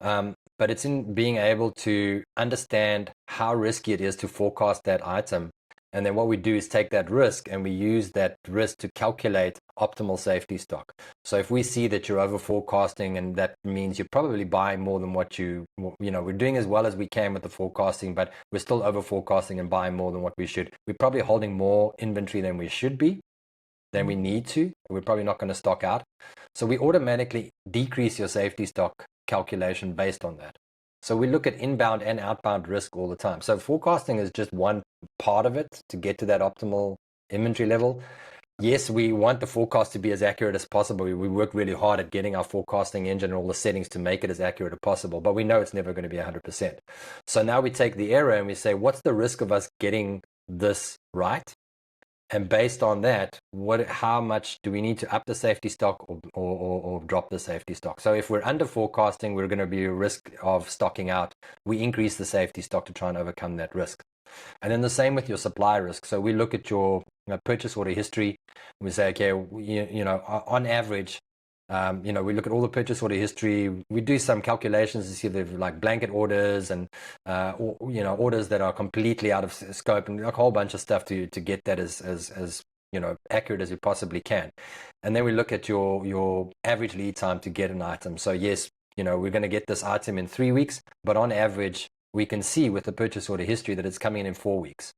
But it's in being able to understand how risky it is to forecast that item. And then what we do is take that risk and we use that risk to calculate optimal safety stock. So if we see that you're over forecasting, and that means you're probably buying more than we're doing as well as we can with the forecasting, but we're still over forecasting and buying more than what we should. We're probably holding more inventory than we should be, than we need to. We're probably not going to stock out. So we automatically decrease your safety stock calculation based on that. So we look at inbound and outbound risk all the time. So forecasting is just one part of it to get to that optimal inventory level. Yes, we want the forecast to be as accurate as possible. We work really hard at getting our forecasting engine and all the settings to make it as accurate as possible, but we know it's never going to be 100%. So now we take the error and we say, what's the risk of us getting this right? And based on that, how much do we need to up the safety stock or drop the safety stock? So if we're under forecasting, we're going to be a risk of stocking out. We increase the safety stock to try and overcome that risk. And then the same with your supply risk. So we look at your purchase order history. We say, okay, on average, we look at all the purchase order history. We do some calculations to see if they've like blanket orders and orders that are completely out of scope, and a whole bunch of stuff to get that as accurate as we possibly can. And then we look at your average lead time to get an item. So yes, we're going to get this item in 3 weeks, but on average, we can see with the purchase order history that it's coming in 4 weeks.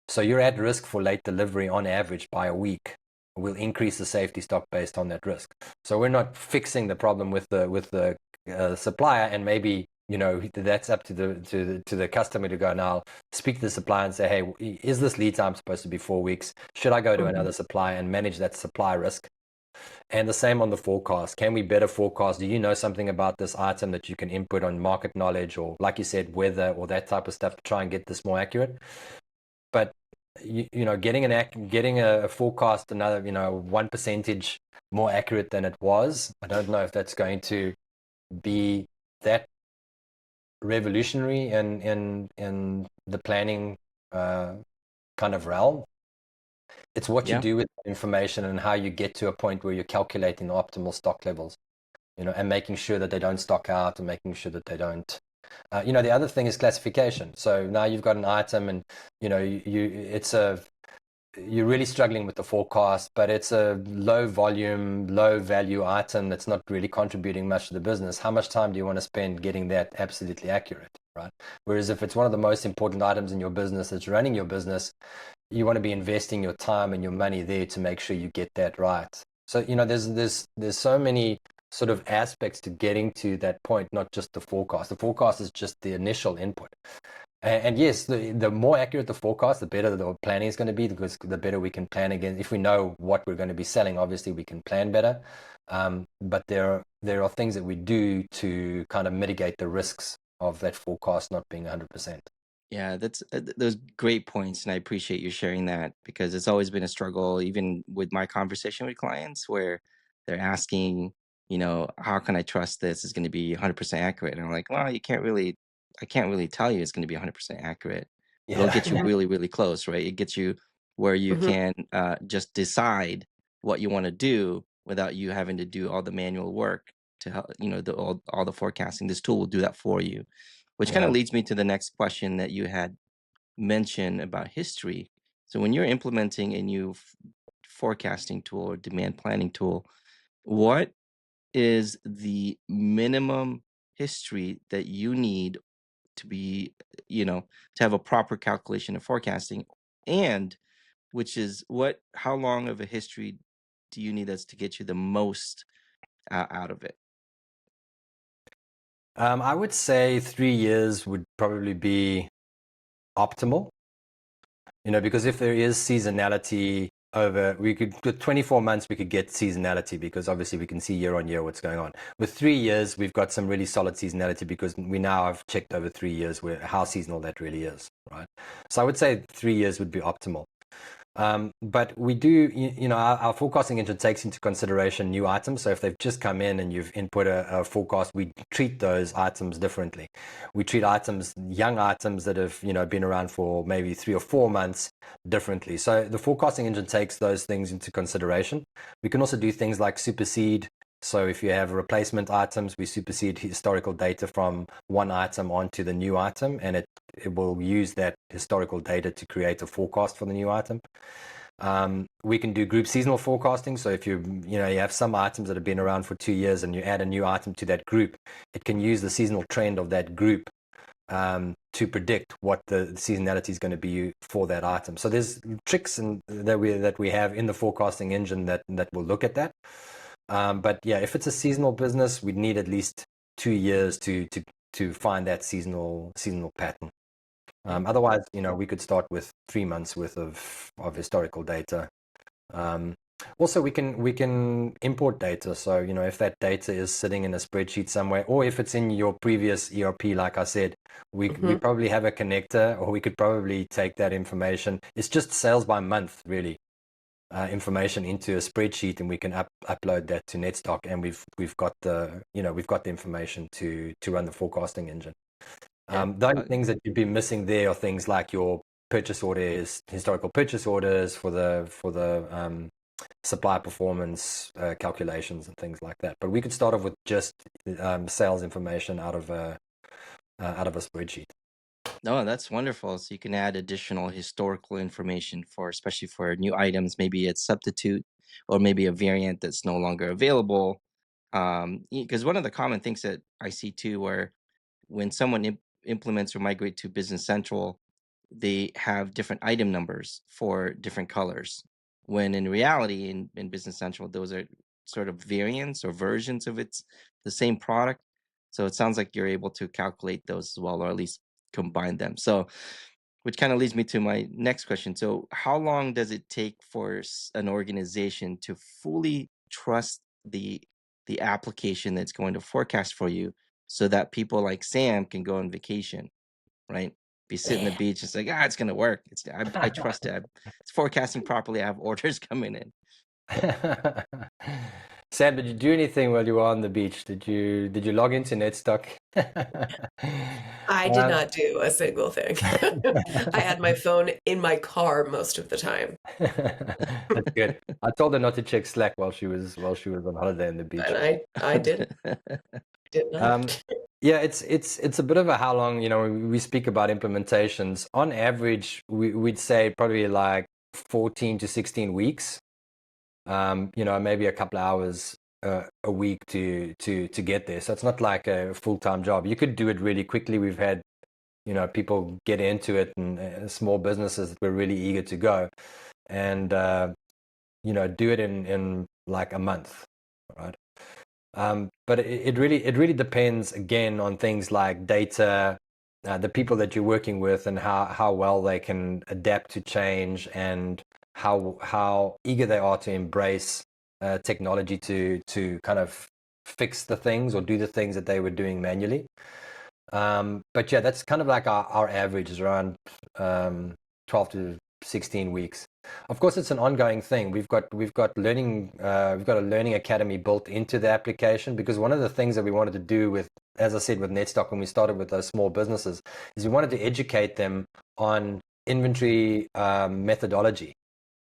So you're at risk for late delivery on average by a week. We'll increase the safety stock based on that risk. So we're not fixing the problem with the supplier, and maybe that's up to the customer to go now speak to the supplier and say, hey, is this lead time supposed to be 4 weeks? Should I go to another supplier and manage that supply risk? And the same on the forecast. Can we better forecast? Do you know something about this item that you can input on market knowledge, or like you said, weather, or that type of stuff to try and get this more accurate? But getting a forecast another 1% more accurate than it was, I don't know if that's going to be that revolutionary in the planning kind of realm. It's what you do with information and how you get to a point where you're calculating the optimal stock levels, and making sure that they don't stock out, and making sure that they don't. The other thing is classification. So now you've got an item, and you're really struggling with the forecast, but it's a low volume, low value item that's not really contributing much to the business. How much time do you want to spend getting that absolutely accurate, right? Whereas if it's one of the most important items in your business that's running your business, you want to be investing your time and your money there to make sure you get that right. So there's so many sort of aspects to getting to that point, not just the forecast. The forecast is just the initial input. And yes, the more accurate the forecast, the better the planning is going to be, because the better we can plan again. If we know what we're going to be selling, obviously we can plan better. But there are things that we do to kind of mitigate the risks of that forecast not being 100%.
Yeah, that's those great points, and I appreciate you sharing that, because it's always been a struggle, even with my conversation with clients, where they're asking, how can I trust this is going to be 100% accurate? And I'm like, well, I can't really tell you it's going to be 100% accurate. It'll get you
Yeah.
really, really close, right? It gets you where you
Mhm.
can just decide what you want to do without you having to do all the manual work to help, all the forecasting. This tool will do that for you, which kind of
Yeah.
leads me to the next question that you had mentioned about history. So when you're implementing a new forecasting tool or demand planning tool, what is the minimum history that you need to be, to have a proper calculation of forecasting? And which is how long of a history do you need that's to get you the most out of it?
I would say 3 years would probably be optimal, because if there is seasonality with 24 months, we could get seasonality, because obviously we can see year on year what's going on. With 3 years, we've got some really solid seasonality, because we now have checked over 3 years how seasonal that really is, right? So I would say 3 years would be optimal. But we do, our forecasting engine takes into consideration new items. So if they've just come in and you've input a forecast, we treat those items differently. We treat young items that have, been around for maybe 3 or 4 months differently. So the forecasting engine takes those things into consideration. We can also do things like supersede. So if you have replacement items, we supersede historical data from one item onto the new item, and it will use that historical data to create a forecast for the new item. We can do group seasonal forecasting. So if you have some items that have been around for 2 years and you add a new item to that group, it can use the seasonal trend of that group to predict what the seasonality is going to be for that item. So there's tricks that we have in the forecasting engine that will look at that. But yeah, if it's a seasonal business, we'd need at least 2 years to find that seasonal pattern. Otherwise, we could start with 3 months worth of historical data. Also, we can import data. So, if that data is sitting in a spreadsheet somewhere, or if it's in your previous ERP, like I said, we probably have a connector, or we could probably take that information. It's just sales by month, really, information into a spreadsheet, and we can upload that to Netstock, and we've got the information to run the forecasting engine.
Yeah.
The only things that you'd be missing there are things like your purchase orders, historical purchase orders for the supply performance calculations and things like that. But we could start off with just sales information out of a spreadsheet.
No, that's wonderful. So you can add additional historical information especially for new items. Maybe it's substitute, or maybe a variant that's no longer available. Because one of the common things that I see too, where when someone implements or migrate to Business Central, they have different item numbers for different colors. When in reality, in Business Central, those are sort of variants or versions of the same product. So it sounds like you're able to calculate those as well, or at least combine them. So, which kind of leads me to my next question. So, how long does it take for an organization to fully trust the application that's going to forecast for you, so that people like Sam can go on vacation, right? Be sitting on the beach. It's like, it's going to work. I trust it. It's forecasting properly. I have orders coming in.
Sam, did you do anything while you were on the beach? Did you log into Netstock?
I did not do a single thing. I had my phone in my car most of the time,
That's good. I told her not to check Slack while she was on holiday on the beach.
and I did not.
Yeah, it's a bit of a how long, we speak about implementations. On average, we'd say probably like 14 to 16 weeks. Maybe a couple of hours a week to get there. So it's not like a full-time job. You could do it really quickly. We've had, people get into it, and small businesses that were really eager to go, and do it in like a month, right? But it really depends again on things like data, the people that you're working with, and how well they can adapt to change, and how eager they are to embrace technology to kind of fix the things or do the things that they were doing manually. But yeah, that's kind of like our average is around 12 to 16 weeks. Of course, it's an ongoing thing. We've got learning, we've got a learning academy built into the application, because one of the things that we wanted to do with, as I said, with Netstock, when we started with those small businesses, is we wanted to educate them on inventory methodology.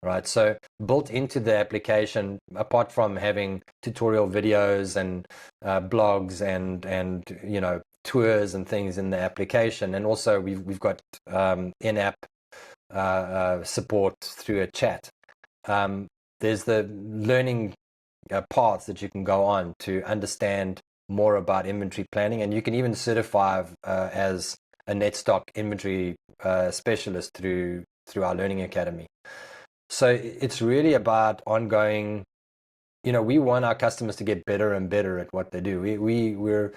Right, so built into the application, apart from having tutorial videos and blogs and tours and things in the application, and also we've got in-app support through a chat. There's the learning paths that you can go on to understand more about inventory planning, and you can even certify as a Netstock inventory specialist through our learning academy. So it's really about ongoing. We want our customers to get better and better at what they do. We're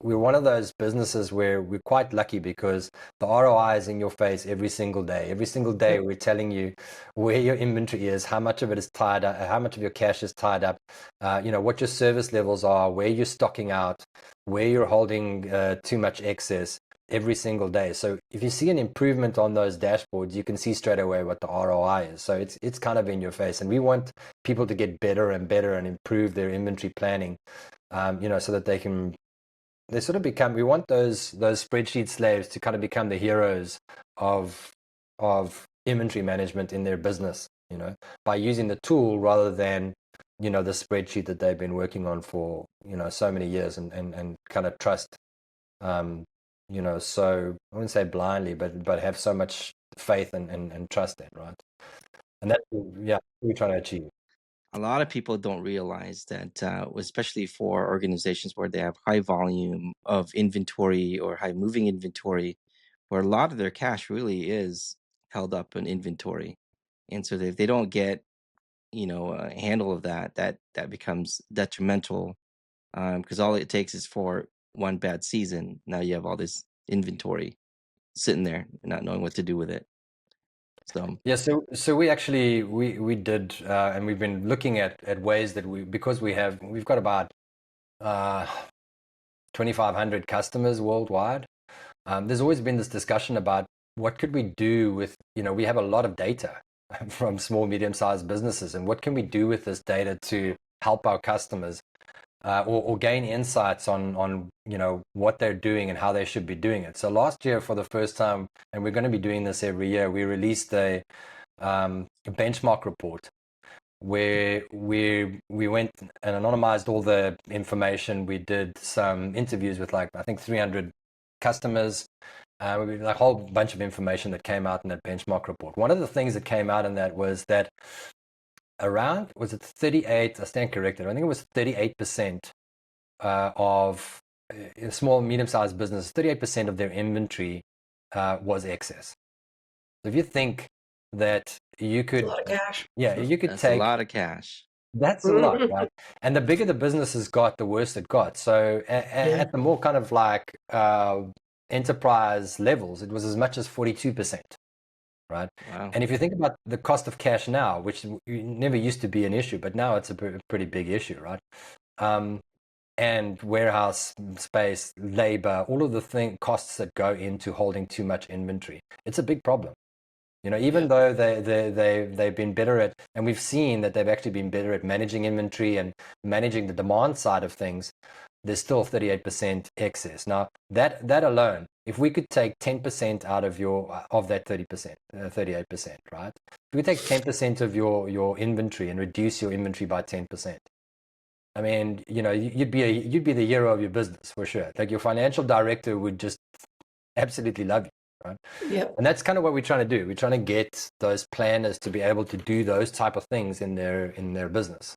one of those businesses where we're quite lucky, because the ROI is in your face every single day. Every single day we're telling you where your inventory is, how much of it is tied up, how much of your cash is tied up, what your service levels are, where you're stocking out, where you're holding too much excess every single day. So if you see an improvement on those dashboards, you can see straight away what the ROI is. So it's kind of in your face, and we want people to get better and better and improve their inventory planning, so that they sort of become. We want those spreadsheet slaves to kind of become the heroes of inventory management in their business, by using the tool rather than the spreadsheet that they've been working on for so many years, and kind of trust. So I wouldn't say blindly, but have so much faith and trust in, right? And that's, yeah, what we're trying to achieve.
A lot of people don't realize that, especially for organizations where they have high volume of inventory or high moving inventory, where a lot of their cash really is held up in inventory. And so if they don't get, a handle of that becomes detrimental, because all it takes is for one bad season. Now you have all this inventory sitting there, not knowing what to do with it. So
Yeah, so we actually we did, and we've been looking at ways that because we've got about 2,500 customers worldwide. There's always been this discussion about what could we do with, we have a lot of data from small, medium-sized businesses, and what can we do with this data to help our customers, or gain insights on what they're doing and how they should be doing it. So last year, for the first time, and we're going to be doing this every year, we released a benchmark report where we went and anonymized all the information. We did some interviews with, like, I think 300 customers. We did a whole bunch of information that came out in that benchmark report. One of the things that came out in that was that around, was it 38, I stand corrected, I think it was 38% of small, medium-sized business, 38% of their inventory was excess. So if you think that you could,
a lot of cash.
yeah, you could
that's
take
a lot of cash.
That's a lot, right? And the bigger the businesses got, the worse it got. So at the more kind of like enterprise levels, it was as much as 42%, right?
Wow.
And if you think about the cost of cash now, which never used to be an issue, but now it's a pretty big issue, right? And warehouse space, labor, all of the costs that go into holding too much inventory, it's a big problem. Even though they've been better at, and we've seen that they've actually been better at managing inventory and managing the demand side of things, there's still 38% excess. Now, that alone, if we could take 10% out of that 30%, 38%, right? If we take 10% of your inventory and reduce your inventory by 10%, I mean, you'd be the hero of your business for sure. Like, your financial director would just absolutely love you. Right?
Yep.
And that's kind of what we're trying to do. We're trying to get those planners to be able to do those type of things in their business,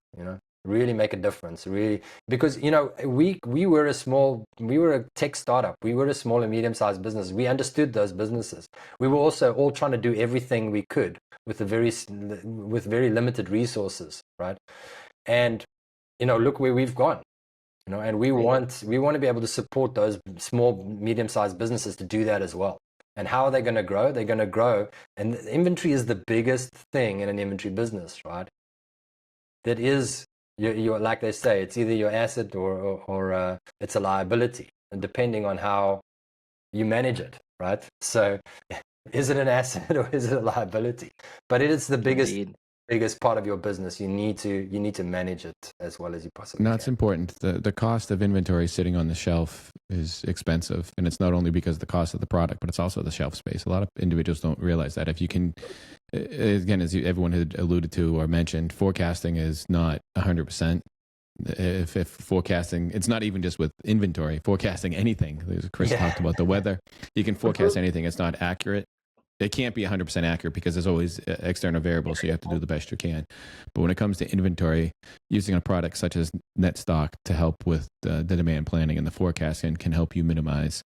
really make a difference, really, because we were a tech startup. We were a small and medium-sized business. We understood those businesses. We were also all trying to do everything we could with very limited resources, right? And look where we've gone. And we want to be able to support those small, medium-sized businesses to do that as well. And how are they going to grow? They're going to grow, and the inventory is the biggest thing in an inventory business, right? That is, you like they say, it's either your asset or it's a liability, and depending on how you manage it, right? So, is it an asset or is it a liability? But it is the biggest part of your business. You need to manage it as well as you possibly
No,
can.
it's important. The cost of inventory sitting on the shelf is expensive, and it's not only because of the cost of the product, but it's also the shelf space. A lot of individuals don't realize that. If you can, again, as everyone had alluded to or mentioned, forecasting is not 100%. If forecasting, it's not even just with inventory, forecasting anything. Kris talked about the weather. You can forecast anything. It's not accurate. It can't be 100% accurate because there's always external variables, so you have to do the best you can. But when it comes to inventory, using a product such as Netstock to help with the demand planning and the forecasting can help you minimize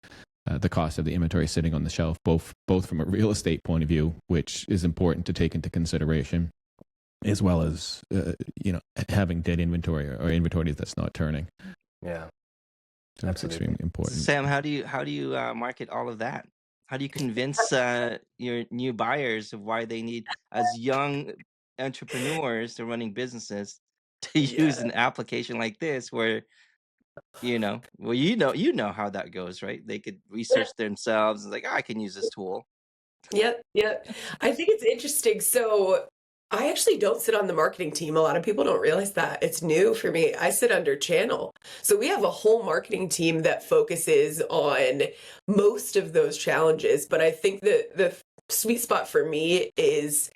the cost of the inventory sitting on the shelf, both from a real estate point of view, which is important to take into consideration, as well as having dead inventory or inventory that's not turning.
Yeah,
so that's extremely important.
Sam, how do you market all of that? How do you convince your new buyers of why they need, as young entrepreneurs to running businesses, to use an application like this, where you know how that goes, right? They could research themselves and like, I can use this tool.
Yep. I think it's interesting. So I actually don't sit on the marketing team. A lot of people don't realize that. It's new for me. I sit under channel. So we have a whole marketing team that focuses on most of those challenges. But I think that the sweet spot for me is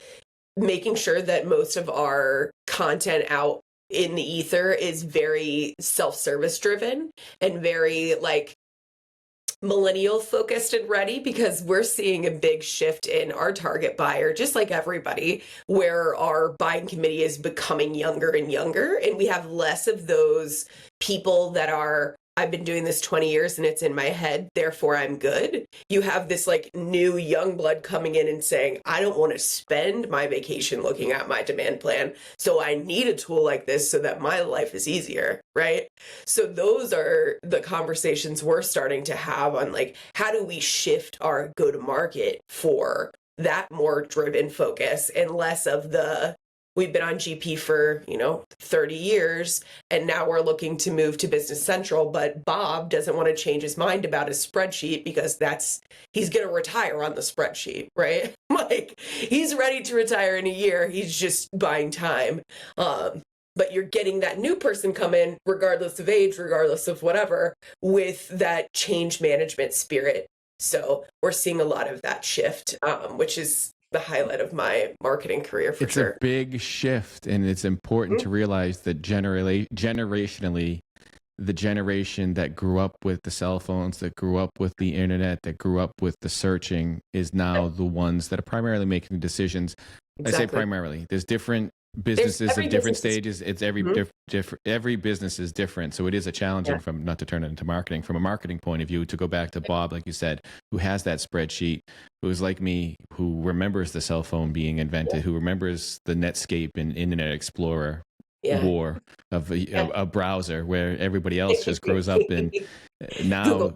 making sure that most of our content out in the ether is very self-service driven and very like millennial focused and ready, because we're seeing a big shift in our target buyer, just like everybody, where our buying committee is becoming younger and younger, and we have less of those people that are, I've been doing this 20 years and it's in my head, therefore I'm good. You have this like new young blood coming in and saying, I don't want to spend my vacation looking at my demand plan, so I need a tool like this so that my life is easier, right? So those are the conversations we're starting to have on like, how do we shift our go-to-market for that more driven focus and less of the, we've been on GP for, 30 years, and now we're looking to move to Business Central, but Bob doesn't want to change his mind about his spreadsheet because he's going to retire on the spreadsheet, right? Like, he's ready to retire in a year. He's just buying time. But you're getting that new person come in, regardless of age, regardless of whatever, with that change management spirit. So we're seeing a lot of that shift, which is the highlight of my marketing career for sure.
It's a big shift, and it's important to realize that generationally, the generation that grew up with the cell phones, that grew up with the internet, that grew up with the searching is now the ones that are primarily making decisions. Exactly. I say primarily. There's different businesses at different stages. It's every business is different, so it is a challenging from, not to turn it into marketing, from a marketing point of view, to go back to Bob, like you said, who has that spreadsheet, who's like me, who remembers the cell phone being invented, who remembers the Netscape and Internet Explorer war of a browser where everybody else just grows up in. Now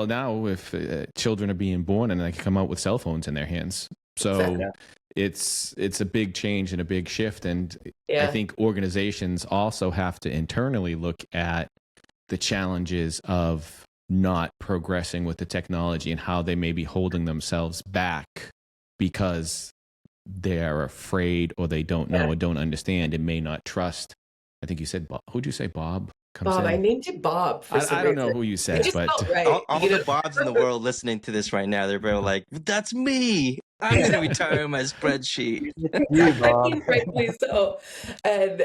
now if children are being born and they can come out with cell phones in their hands, so it's a big change and a big shift. And I think organizations also have to internally look at the challenges of not progressing with the technology and how they may be holding themselves back because they're afraid, or they don't know or don't understand and may not trust. I think you said Bob. Who'd you say, Bob?
Bob, I named you Bob for some
I don't know who you said, but
right.
all the Bobs in the world listening to this right now, they're very like, that's me. I'm going to retire my spreadsheet.
I mean, rightfully so. And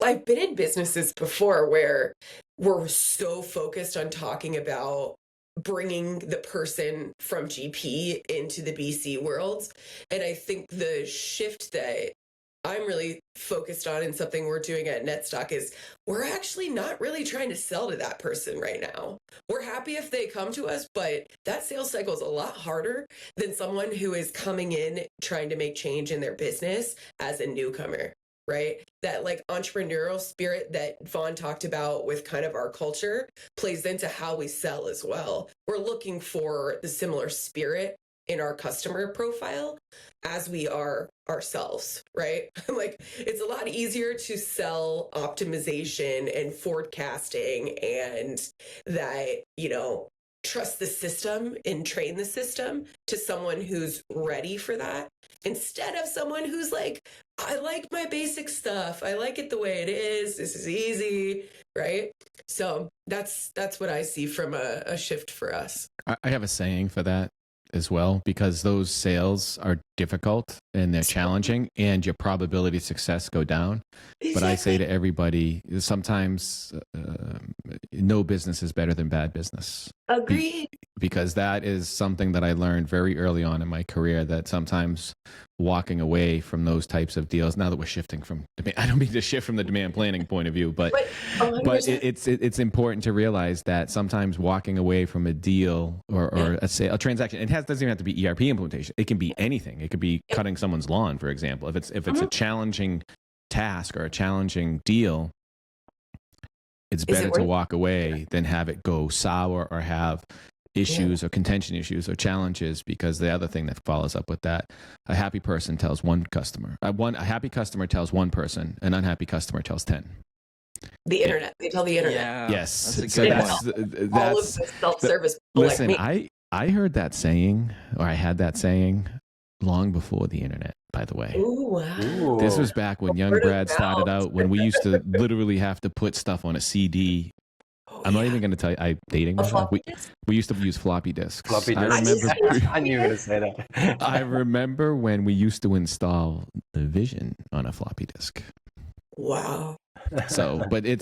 I've been in businesses before where we're so focused on talking about bringing the person from GP into the BC world. And I think the shift that I'm really focused on, and something we're doing at Netstock, is we're actually not really trying to sell to that person right now. We're happy if they come to us, but that sales cycle is a lot harder than someone who is coming in trying to make change in their business as a newcomer. right? That like entrepreneurial spirit that Vaughan talked about with kind of our culture plays into how we sell as well. We're looking for the similar spirit in our customer profile as we are ourselves, right? Like it's a lot easier to sell optimization and forecasting and that, trust the system and train the system to someone who's ready for that instead of someone who's like, I like my basic stuff. I like it the way it is. This is easy, right? So that's what I see from a shift for us.
I have a saying for that as well, because those sales are difficult and they're challenging and your probability of success go down.
Exactly.
But I say to everybody, sometimes no business is better than bad business.
Agreed.
Because that is something that I learned very early on in my career, that sometimes walking away from those types of deals, now that we're shifting from demand, I don't mean to shift from the demand planning point of view, but it's important to realize that sometimes walking away from a deal or a transaction, doesn't even have to be ERP implementation. It can be anything. It could be cutting someone's lawn, for example. If it's a challenging task or a challenging deal, it's better to walk away than have it go sour or have issues or contention issues or challenges, because the other thing that follows up with that, a happy person tells one customer, a happy customer tells one person, an unhappy customer tells 10.
The internet. They tell the internet.
Yeah,
Yes.
that's a good one.
All of the self-service people
listen,
like me.
I heard that saying, or I had that saying long before the internet, by the way.
Ooh, wow.
Ooh.
This was back when young Brad started out, when we used to literally have to put stuff on a CD. I'm not even going to tell you. I'm dating myself. We used to use floppy disks.
Floppy disks. I knew you were going to say that.
I remember when we used to install the Vision on a floppy disk.
Wow.
So, but it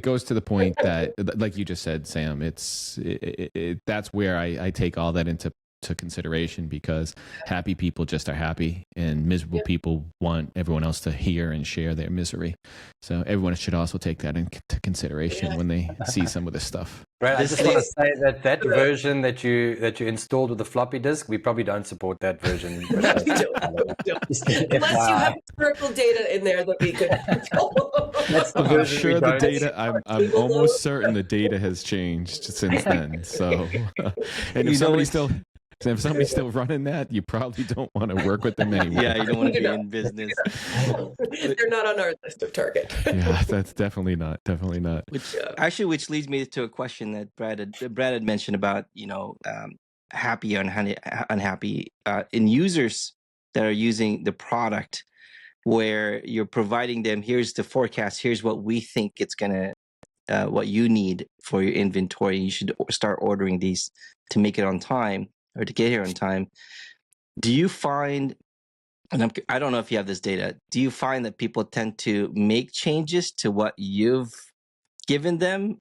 goes to the point that, like you just said, Sam, that's where I take all that into consideration, because happy people just are happy and miserable people want everyone else to hear and share their misery. So everyone should also take that into consideration when they see some of this stuff.
Right, I just want to say that version that you installed with the floppy disk, we probably don't support that version.
We don't. Unless you have historical data in there that we could.
That's the
I'm
version
sure
we
the
don't.
data. I'm almost certain the data has changed since then. So, and if somebody's still running that, you probably don't want to work with them anymore.
Yeah, you don't want to be in business.
They're not on our list of target.
Yeah, that's definitely not.
Which leads me to a question that Brad had mentioned about, happy or unhappy in users that are using the product, where you're providing them, here's the forecast, here's what we think it's gonna what you need for your inventory. You should start ordering these to make it on time, or to get here on time. Do you find, and I don't know if you have this data, do you find that people tend to make changes to what you've given them?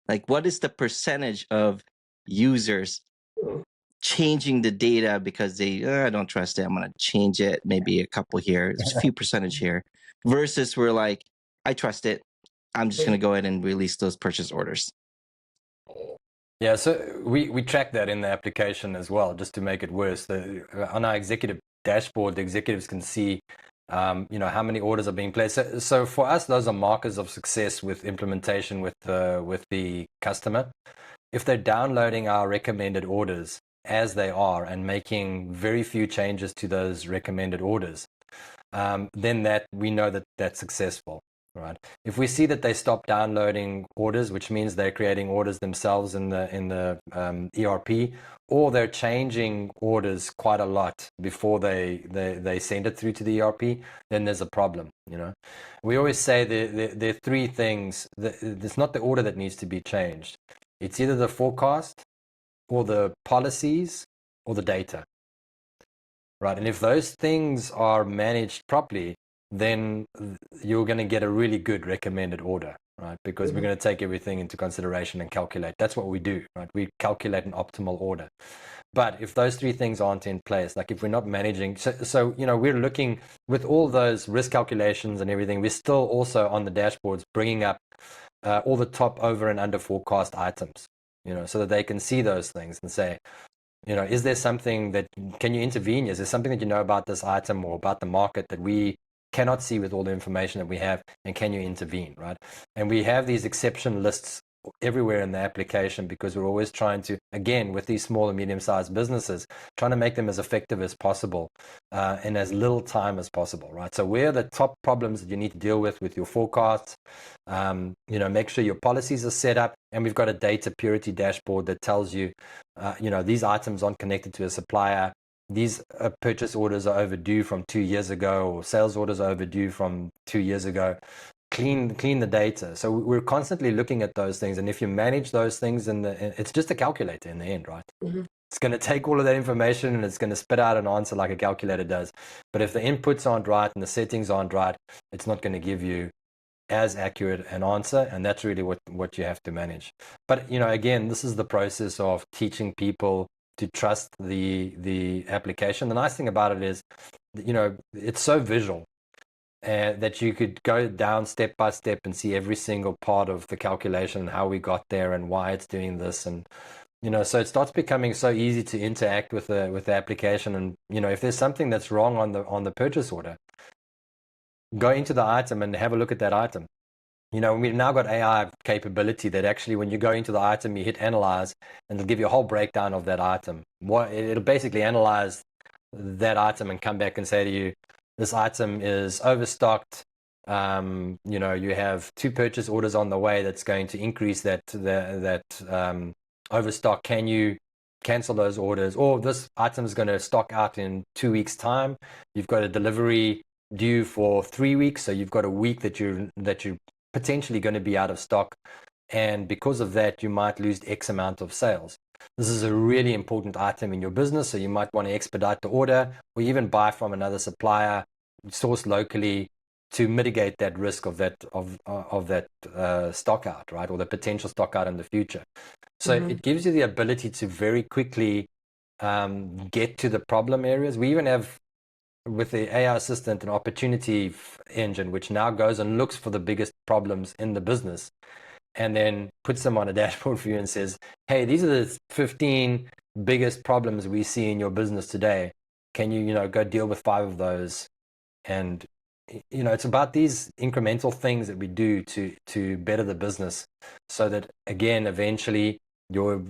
Like, what is the percentage of users changing the data because I don't trust it, I'm going to change it, maybe a couple here, there's a few percentage here, versus we're like, I trust it, I'm just going to go ahead and release those purchase orders?
Yeah, so we track that in the application as well, just to make it worse. On our executive dashboard, the executives can see, how many orders are being placed. So for us, those are markers of success with implementation with the customer. If they're downloading our recommended orders as they are and making very few changes to those recommended orders, then that we know that that's successful. Right. If we see that they stop downloading orders, which means they're creating orders themselves in the ERP, or they're changing orders quite a lot before they send it through to the ERP, then there's a problem. We always say there are three things. It's not the order that needs to be changed. It's either the forecast, or the policies, or the data. Right. And if those things are managed properly, then you're going to get a really good recommended order, right? Because we're going to take everything into consideration and calculate. That's what we do, right? We calculate an optimal order. But if those three things aren't in place, like if we're not managing, so we're looking with all those risk calculations and everything, we're still also on the dashboards bringing up all the top over and under forecast items, so that they can see those things and say, is there something that, can you intervene? Is there something that you know about this item or about the market that we cannot see with all the information that we have, and can you intervene, right? And we have these exception lists everywhere in the application, because we're always trying to, again, with these small and medium-sized businesses, trying to make them as effective as possible in as little time as possible, right? So where are the top problems that you need to deal with your forecasts? Make sure your policies are set up, and we've got a data purity dashboard that tells you, these items aren't connected to a supplier. These purchase orders are overdue from 2 years ago, or sales orders are overdue from 2 years ago. Clean the data. So we're constantly looking at those things, and if you manage those things, it's just a calculator in the end, right?
Mm-hmm.
It's going to take all of that information and it's going to spit out an answer like a calculator does. But if the inputs aren't right and the settings aren't right, it's not going to give you as accurate an answer, and that's really what you have to manage. But again, this is the process of teaching people to trust the application. The nice thing about it is, it's so visual. That you could go down step by step and see every single part of the calculation and how we got there and why it's doing this, and so it starts becoming so easy to interact with the application. And if there's something that's wrong on the purchase order, go into the item and have a look at that item. We've now got AI capability that actually, when you go into the item, you hit analyze, and it'll give you a whole breakdown of that item. It'll basically analyze that item and come back and say to you, this item is overstocked. You have 2 purchase orders on the way that's going to increase that overstock. Can you cancel those orders? Or this item is going to stock out in 2 weeks' time. You've got a delivery due for 3 weeks, so you've got a week that you're potentially going to be out of stock, and because of that, you might lose X amount of sales. This is a really important item in your business, so you might want to expedite the order, or even buy from another supplier, source locally, to mitigate that risk of that stock out, right, or the potential stock out in the future. So it gives you the ability to very quickly get to the problem areas. We even have, with the AI assistant, an opportunity engine, which now goes and looks for the biggest problems in the business, and then puts them on a dashboard for you and says, hey, these are the 15 biggest problems we see in your business today. Can you, go deal with 5 of those? And, it's about these incremental things that we do to better the business, so that, again, eventually your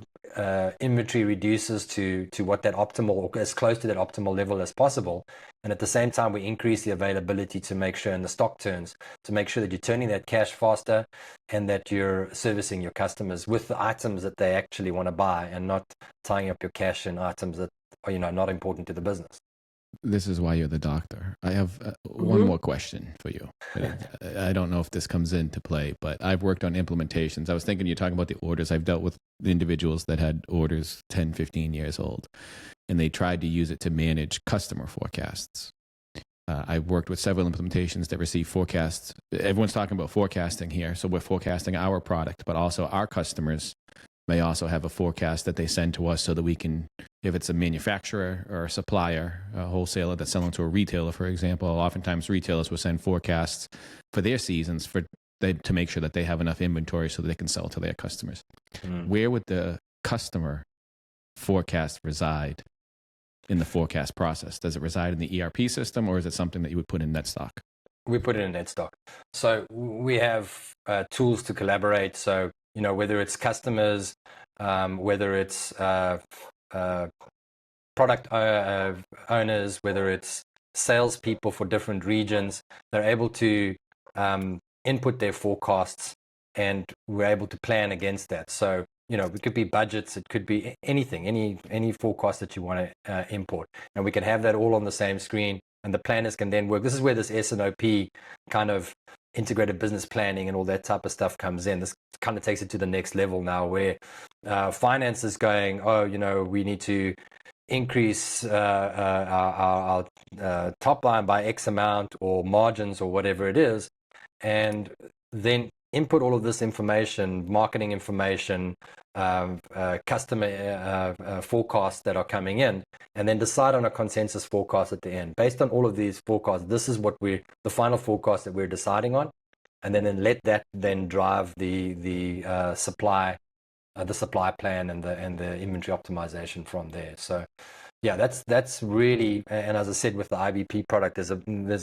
inventory reduces to what that optimal, or as close to that optimal level as possible. And at the same time, we increase the availability to make sure, and the stock turns, to make sure that you're turning that cash faster, and that you're servicing your customers with the items that they actually want to buy, and not tying up your cash in items that are, not important to the business.
This is why you're the doctor. I have one more question for you. I don't know if this comes into play, but I've worked on implementations. I was thinking, you're talking about the orders. I've dealt with individuals that had orders 10, 15 years old, and they tried to use it to manage customer forecasts. I've worked with several implementations that receive forecasts. Everyone's talking about forecasting here. So we're forecasting our product, but also our customers may also have a forecast that they send to us, so that we can, if it's a manufacturer or a supplier, a wholesaler that's selling to a retailer, for example, oftentimes retailers will send forecasts for their seasons to make sure that they have enough inventory so that they can sell to their customers. Where would the customer forecast reside in the forecast process? Does it reside in the ERP system, or is it something that you would put in Netstock?
We put it in Netstock. So we have tools to collaborate. So, whether it's customers, whether it's product owners, whether it's salespeople for different regions, they're able to input their forecasts, and we're able to plan against that. So, it could be budgets, it could be anything, any forecast that you want to import, and we can have that all on the same screen, and the planners can then work. This is where this S&OP kind of integrated business planning and all that type of stuff comes in. This kind of takes it to the next level now, where finance is going, we need to increase our top line by X amount, or margins, or whatever it is, and then input all of this information, marketing information, customer forecasts that are coming in, and then decide on a consensus forecast at the end. Based on all of these forecasts, this is what the final forecast that we're deciding on, and then let that then drive the supply plan and the inventory optimization from there. So Yeah, that's really, and as I said with the IBP product, there's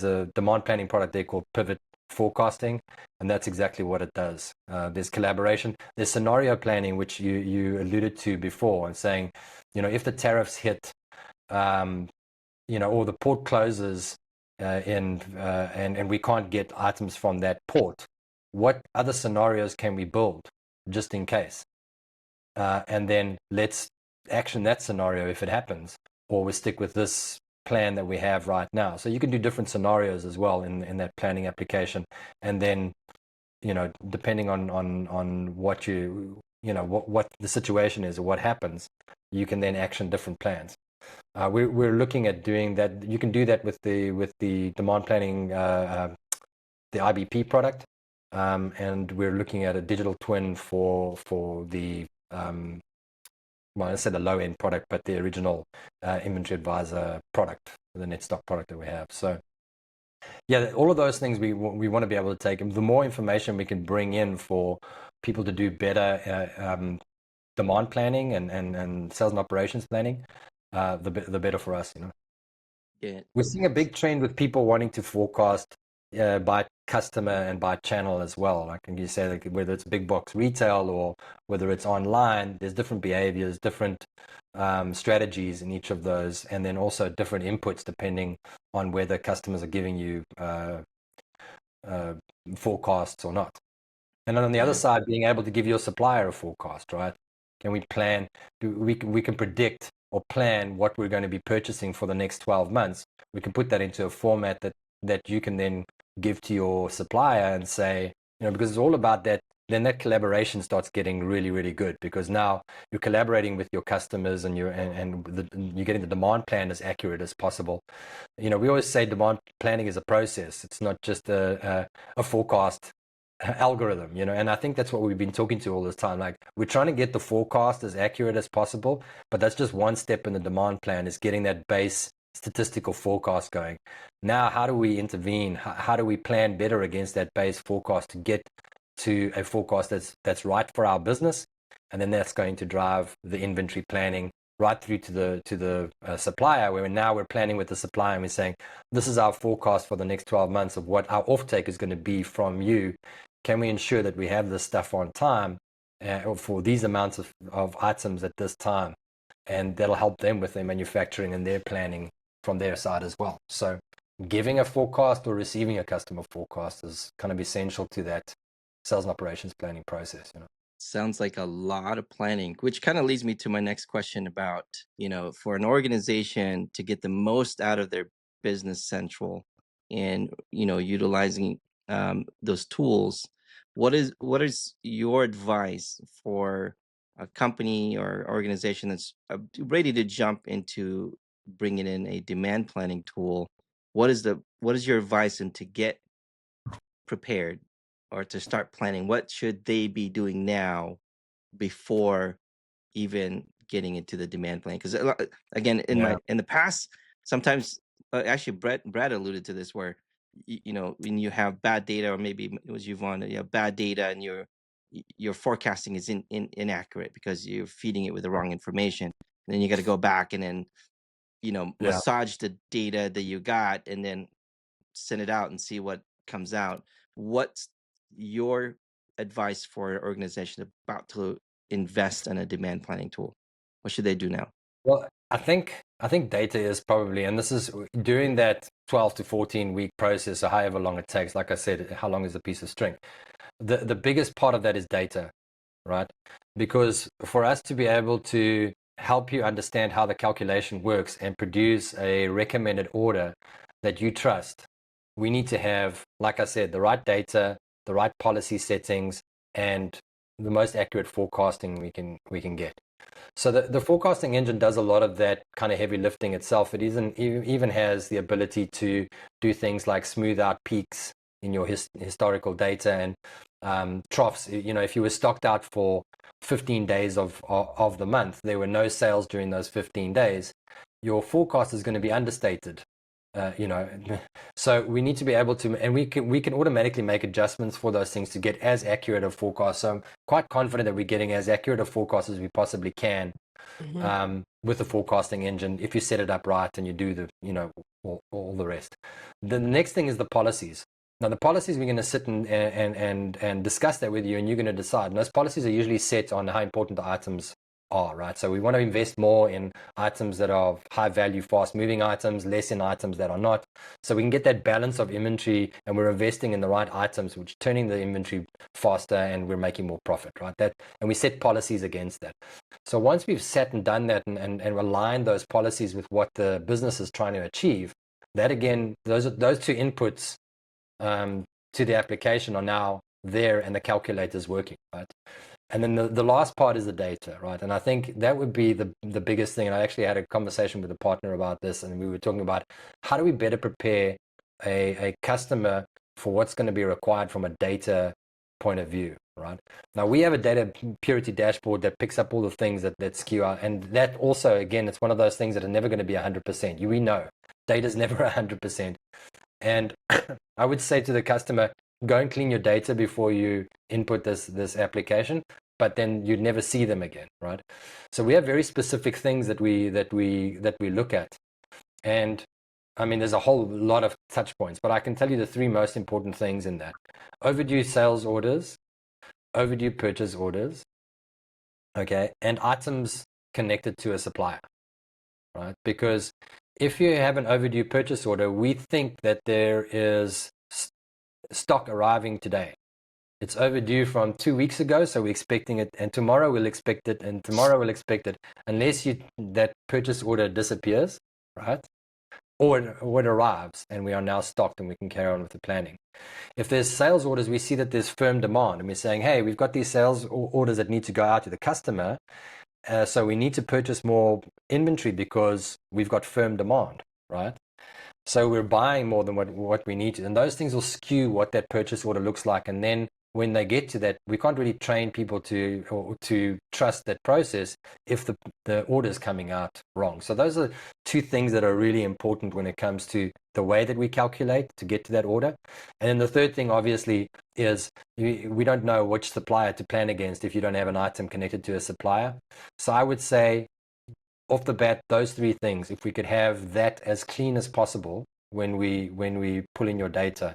a demand planning product there called Pivot Forecasting, and that's exactly what it does. There's collaboration, there's scenario planning, which you alluded to before, and saying, if the tariffs hit, or the port closes, and we can't get items from that port, what other scenarios can we build just in case? And then let's action that scenario if it happens, or we stick with this plan that we have right now. So you can do different scenarios as well in that planning application, and then depending on what what the situation is or what happens, you can then action different plans. We're looking at doing that. You can do that with the demand planning, the IBP product, and we're looking at a digital twin for the well, I said the low end product, but the original inventory advisor product, the Netstock product that we have. So yeah, all of those things we want to be able to take, and the more information we can bring in for people to do better demand planning and sales and operations planning, the better for us.
Yeah.
We're seeing a big trend with people wanting to forecast by customer and by channel as well. Like you say, like whether it's big box retail or whether it's online, there's different behaviors, different strategies in each of those, and then also different inputs depending on whether customers are giving you forecasts or not. And then on the other side, being able to give your supplier a forecast, right? Can we plan? We can predict or plan what we're going to be purchasing for the next 12 months. We can put that into a format that you can then give to your supplier and say, because it's all about that. Then that collaboration starts getting really, really good, because now you're collaborating with your customers and you're getting the demand plan as accurate as possible. We always say demand planning is a process. It's not just a forecast algorithm, and I think that's what we've been talking to all this time. Like, we're trying to get the forecast as accurate as possible, but that's just one step in the demand plan, is getting that base statistical forecast going. Now, how do we intervene? How do we plan better against that base forecast to get to a forecast that's right for our business? And then that's going to drive the inventory planning right through to the supplier, where now we're planning with the supplier and we're saying, this is our forecast for the next 12 months of what our offtake is going to be from you. Can we ensure that we have this stuff on time for these amounts of items at this time? And that'll help them with their manufacturing and their planning from their side as well. So giving a forecast or receiving a customer forecast is kind of essential to that sales and operations planning process.
Sounds like a lot of planning, which kind of leads me to my next question about, for an organization to get the most out of their business central and, utilizing those tools, what is your advice for a company or organization that's ready to jump into bringing in a demand planning tool? What is your advice and to get prepared or to start planning? What should they be doing now before even getting into the demand plan? Because again, in the past, sometimes actually Brad alluded to this, where when you have bad data, or maybe it was you, Vaughan, you have bad data and your forecasting is inaccurate because you're feeding it with the wrong information, and then you got to go back and then massage the data that you got and then send it out and see what comes out. What's your advice for an organization about to invest in a demand planning tool? What should they do now?
Well, I think data is probably, and this is during that 12 to 14 week process, or however long it takes. Like I said, how long is a piece of string? The biggest part of that is data, right? Because for us to be able to help you understand how the calculation works and produce a recommended order that you trust, we need to have, like I said, the right data, the right policy settings, and the most accurate forecasting we can get. So the forecasting engine does a lot of that kind of heavy lifting itself. It even has the ability to do things like smooth out peaks in your historical data and troughs. If you were stocked out for 15 days of the month, there were no sales during those 15 days, your forecast is going to be understated. So we need to be able to, and we can automatically make adjustments for those things to get as accurate a forecast. So I'm quite confident that we're getting as accurate a forecast as we possibly can. with the forecasting engine if you set it up right and you do the, all the rest. The next thing is the policies. Now, the policies, we're going to sit and discuss that with you, and you're going to decide. And those policies are usually set on how important the items are, right? So we want to invest more in items that are high value, fast moving items, less in items that are not. So we can get that balance of inventory, and we're investing in the right items, which are turning the inventory faster, and we're making more profit, right? And we set policies against that. So once we've sat and done that and aligned those policies with what the business is trying to achieve, that again, those two inputs to the application are now there, and the calculator's working, right? And then the last part is the data, right? And I think that would be the biggest thing. And I actually had a conversation with a partner about this, and we were talking about how do we better prepare a customer for what's going to be required from a data point of view, right? Now, we have a data purity dashboard that picks up all the things that skew out. And that also, again, it's one of those things that are never going to be 100%. We know data's never 100%. And I would say to the customer, go and clean your data before you input this application, but then you'd never see them again, right? So we have very specific things that we look at. And I mean, there's a whole lot of touch points, but I can tell you the three most important things in that: overdue sales orders, overdue purchase orders, okay, and items connected to a supplier, right? Because if you have an overdue purchase order, we think that there is stock arriving today. It's overdue from 2 weeks ago, so we're expecting it, and tomorrow we'll expect it, and tomorrow we'll expect it, unless that purchase order disappears, right? Or it arrives, and we are now stocked, and we can carry on with the planning. If there's sales orders, we see that there's firm demand, and we're saying, hey, we've got these sales orders that need to go out to the customer, so we need to purchase more inventory because we've got firm demand, right? So we're buying more than what we need to. And those things will skew what that purchase order looks like. And then when they get to that, we can't really train people to trust that process if the order is coming out wrong. So those are two things that are really important when it comes to the way that we calculate to get to that order. And then the third thing, obviously, is we don't know which supplier to plan against if you don't have an item connected to a supplier. So I would say, off the bat, those three things, if we could have that as clean as possible when we pull in your data,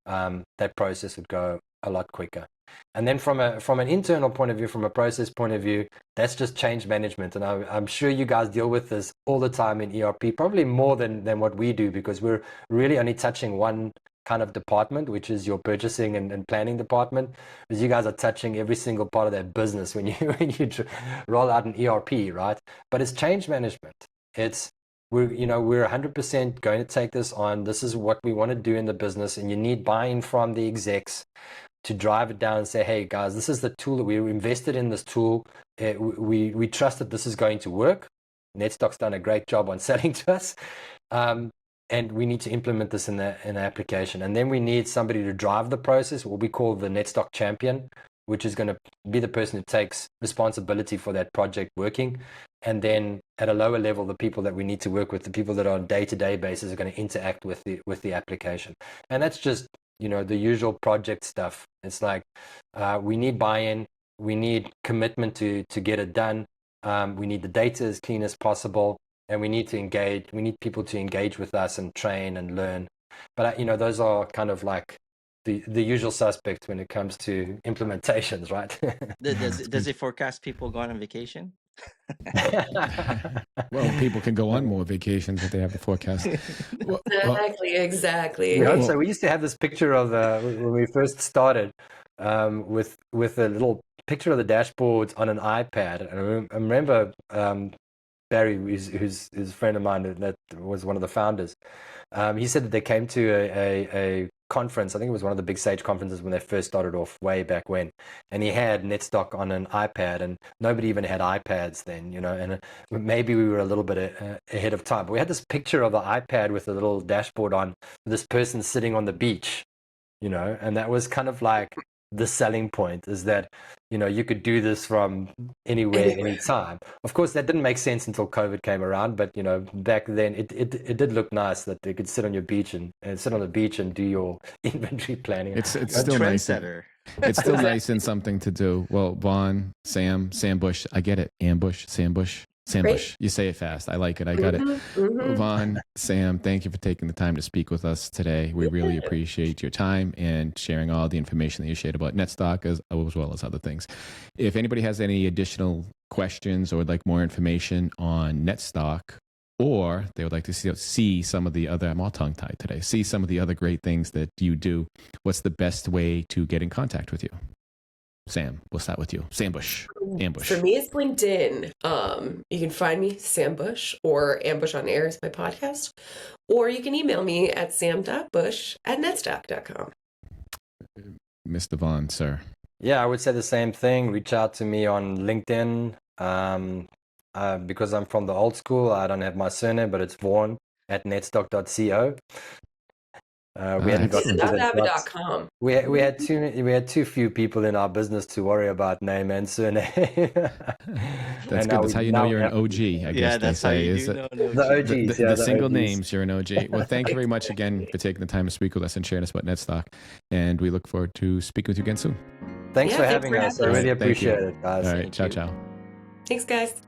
that process would go a lot quicker. And then from an internal point of view, from a process point of view, that's just change management. And I'm sure you guys deal with this all the time in ERP, probably more than what we do, because we're really only touching one kind of department, which is your purchasing and planning department, because you guys are touching every single part of that business when you roll out an ERP, right? But it's change management. We're 100% going to take this on. This is what we want to do in the business, and you need buy-in from the execs to drive it down and say, hey guys, this is the tool that we invested in. This tool, we trust that this is going to work. Netstock's done a great job on selling to us. And we need to implement this in an application. And then we need somebody to drive the process, what we call the Netstock champion, which is going to be the person who takes responsibility for that project working. And then at a lower level, the people that we need to work with, the people that are on day-to-day basis, are going to interact with the application. And that's just, the usual project stuff. It's like we need buy-in, we need commitment to get it done. We need the data as clean as possible. And we need people to engage with us and train and learn. But, those are kind of like the usual suspects when it comes to implementations, right?
Does it forecast people going on vacation?
Well, people can go on more vacations if they have the forecast.
Exactly.
So we used to have this picture of when we first started with a little picture of the dashboards on an iPad. And I remember Barry, who's a friend of mine that was one of the founders, he said that they came to a conference. I think it was one of the big Sage conferences when they first started off way back when, and he had Netstock on an iPad, and nobody even had iPads then, and maybe we were a little bit ahead of time. But we had this picture of the iPad with a little dashboard on this person sitting on the beach, and that was kind of like the selling point, is that you could do this from anywhere, anytime. Of course, that didn't make sense until COVID came around, but back then it did look nice that they could sit on your beach and sit on the beach and do your inventory planning.
It's still nice. It's still nice and something to do. Well, Vaughan, Sam Bush, I get it. Ambush, Sam Bush. Sambush. You say it fast. I like it. I got it. Vaughan, Sam, thank you for taking the time to speak with us today. We really appreciate your time and sharing all the information that you shared about Netstock as well as other things. If anybody has any additional questions or would like more information on Netstock, or they would like to see some of the other, I'm all tongue-tied today, see some of the other great things that you do, what's the best way to get in contact with you? Sam, we'll start with you. Sambush. Ambush.
For me, it's LinkedIn. You can find me, Sam Bush, or Ambush on Air is my podcast. Or you can email me at sam.bush@netstock.com.
Mr. Vaughan, sir.
Yeah, I would say the same thing. Reach out to me on LinkedIn. Because I'm from the old school, I don't have my surname, but it's Vaughan at netstock.co. We hadn't got to that. We had too few people in our business to worry about name and surname.
That's good. That's how you know you're an OG, I guess they say.
The OGs.
The single names, you're an OG. Well, thank you very much again for taking the time to speak with us and sharing us about Netstock. And we look forward to speaking with you again soon.
Thanks for having us. I really appreciate it, guys.
All right. Ciao.
Thanks, guys.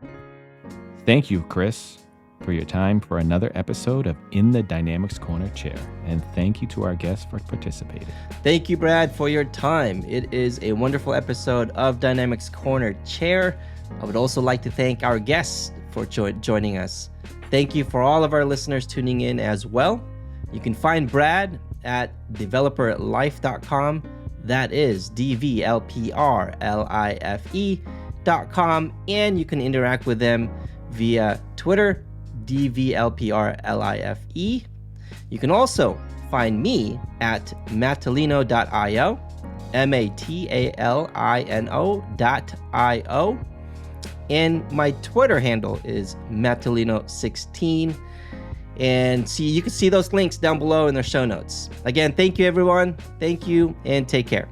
Thank you, Kris, for your time for another episode of In the Dynamics Corner Chair. And thank you to our guests for participating.
Thank you, Brad, for your time. It is a wonderful episode of Dynamics Corner Chair. I would also like to thank our guests for joining us. Thank you for all of our listeners tuning in as well. You can find Brad at developerlife.com. That is DVLPRLIFE.com. And you can interact with them via Twitter, DVLPRLIFE. You can also find me at matalino.io, matalino.io. And my Twitter handle is matalino16. And you can see those links down below in the show notes. Again, thank you, everyone. Thank you, and take care.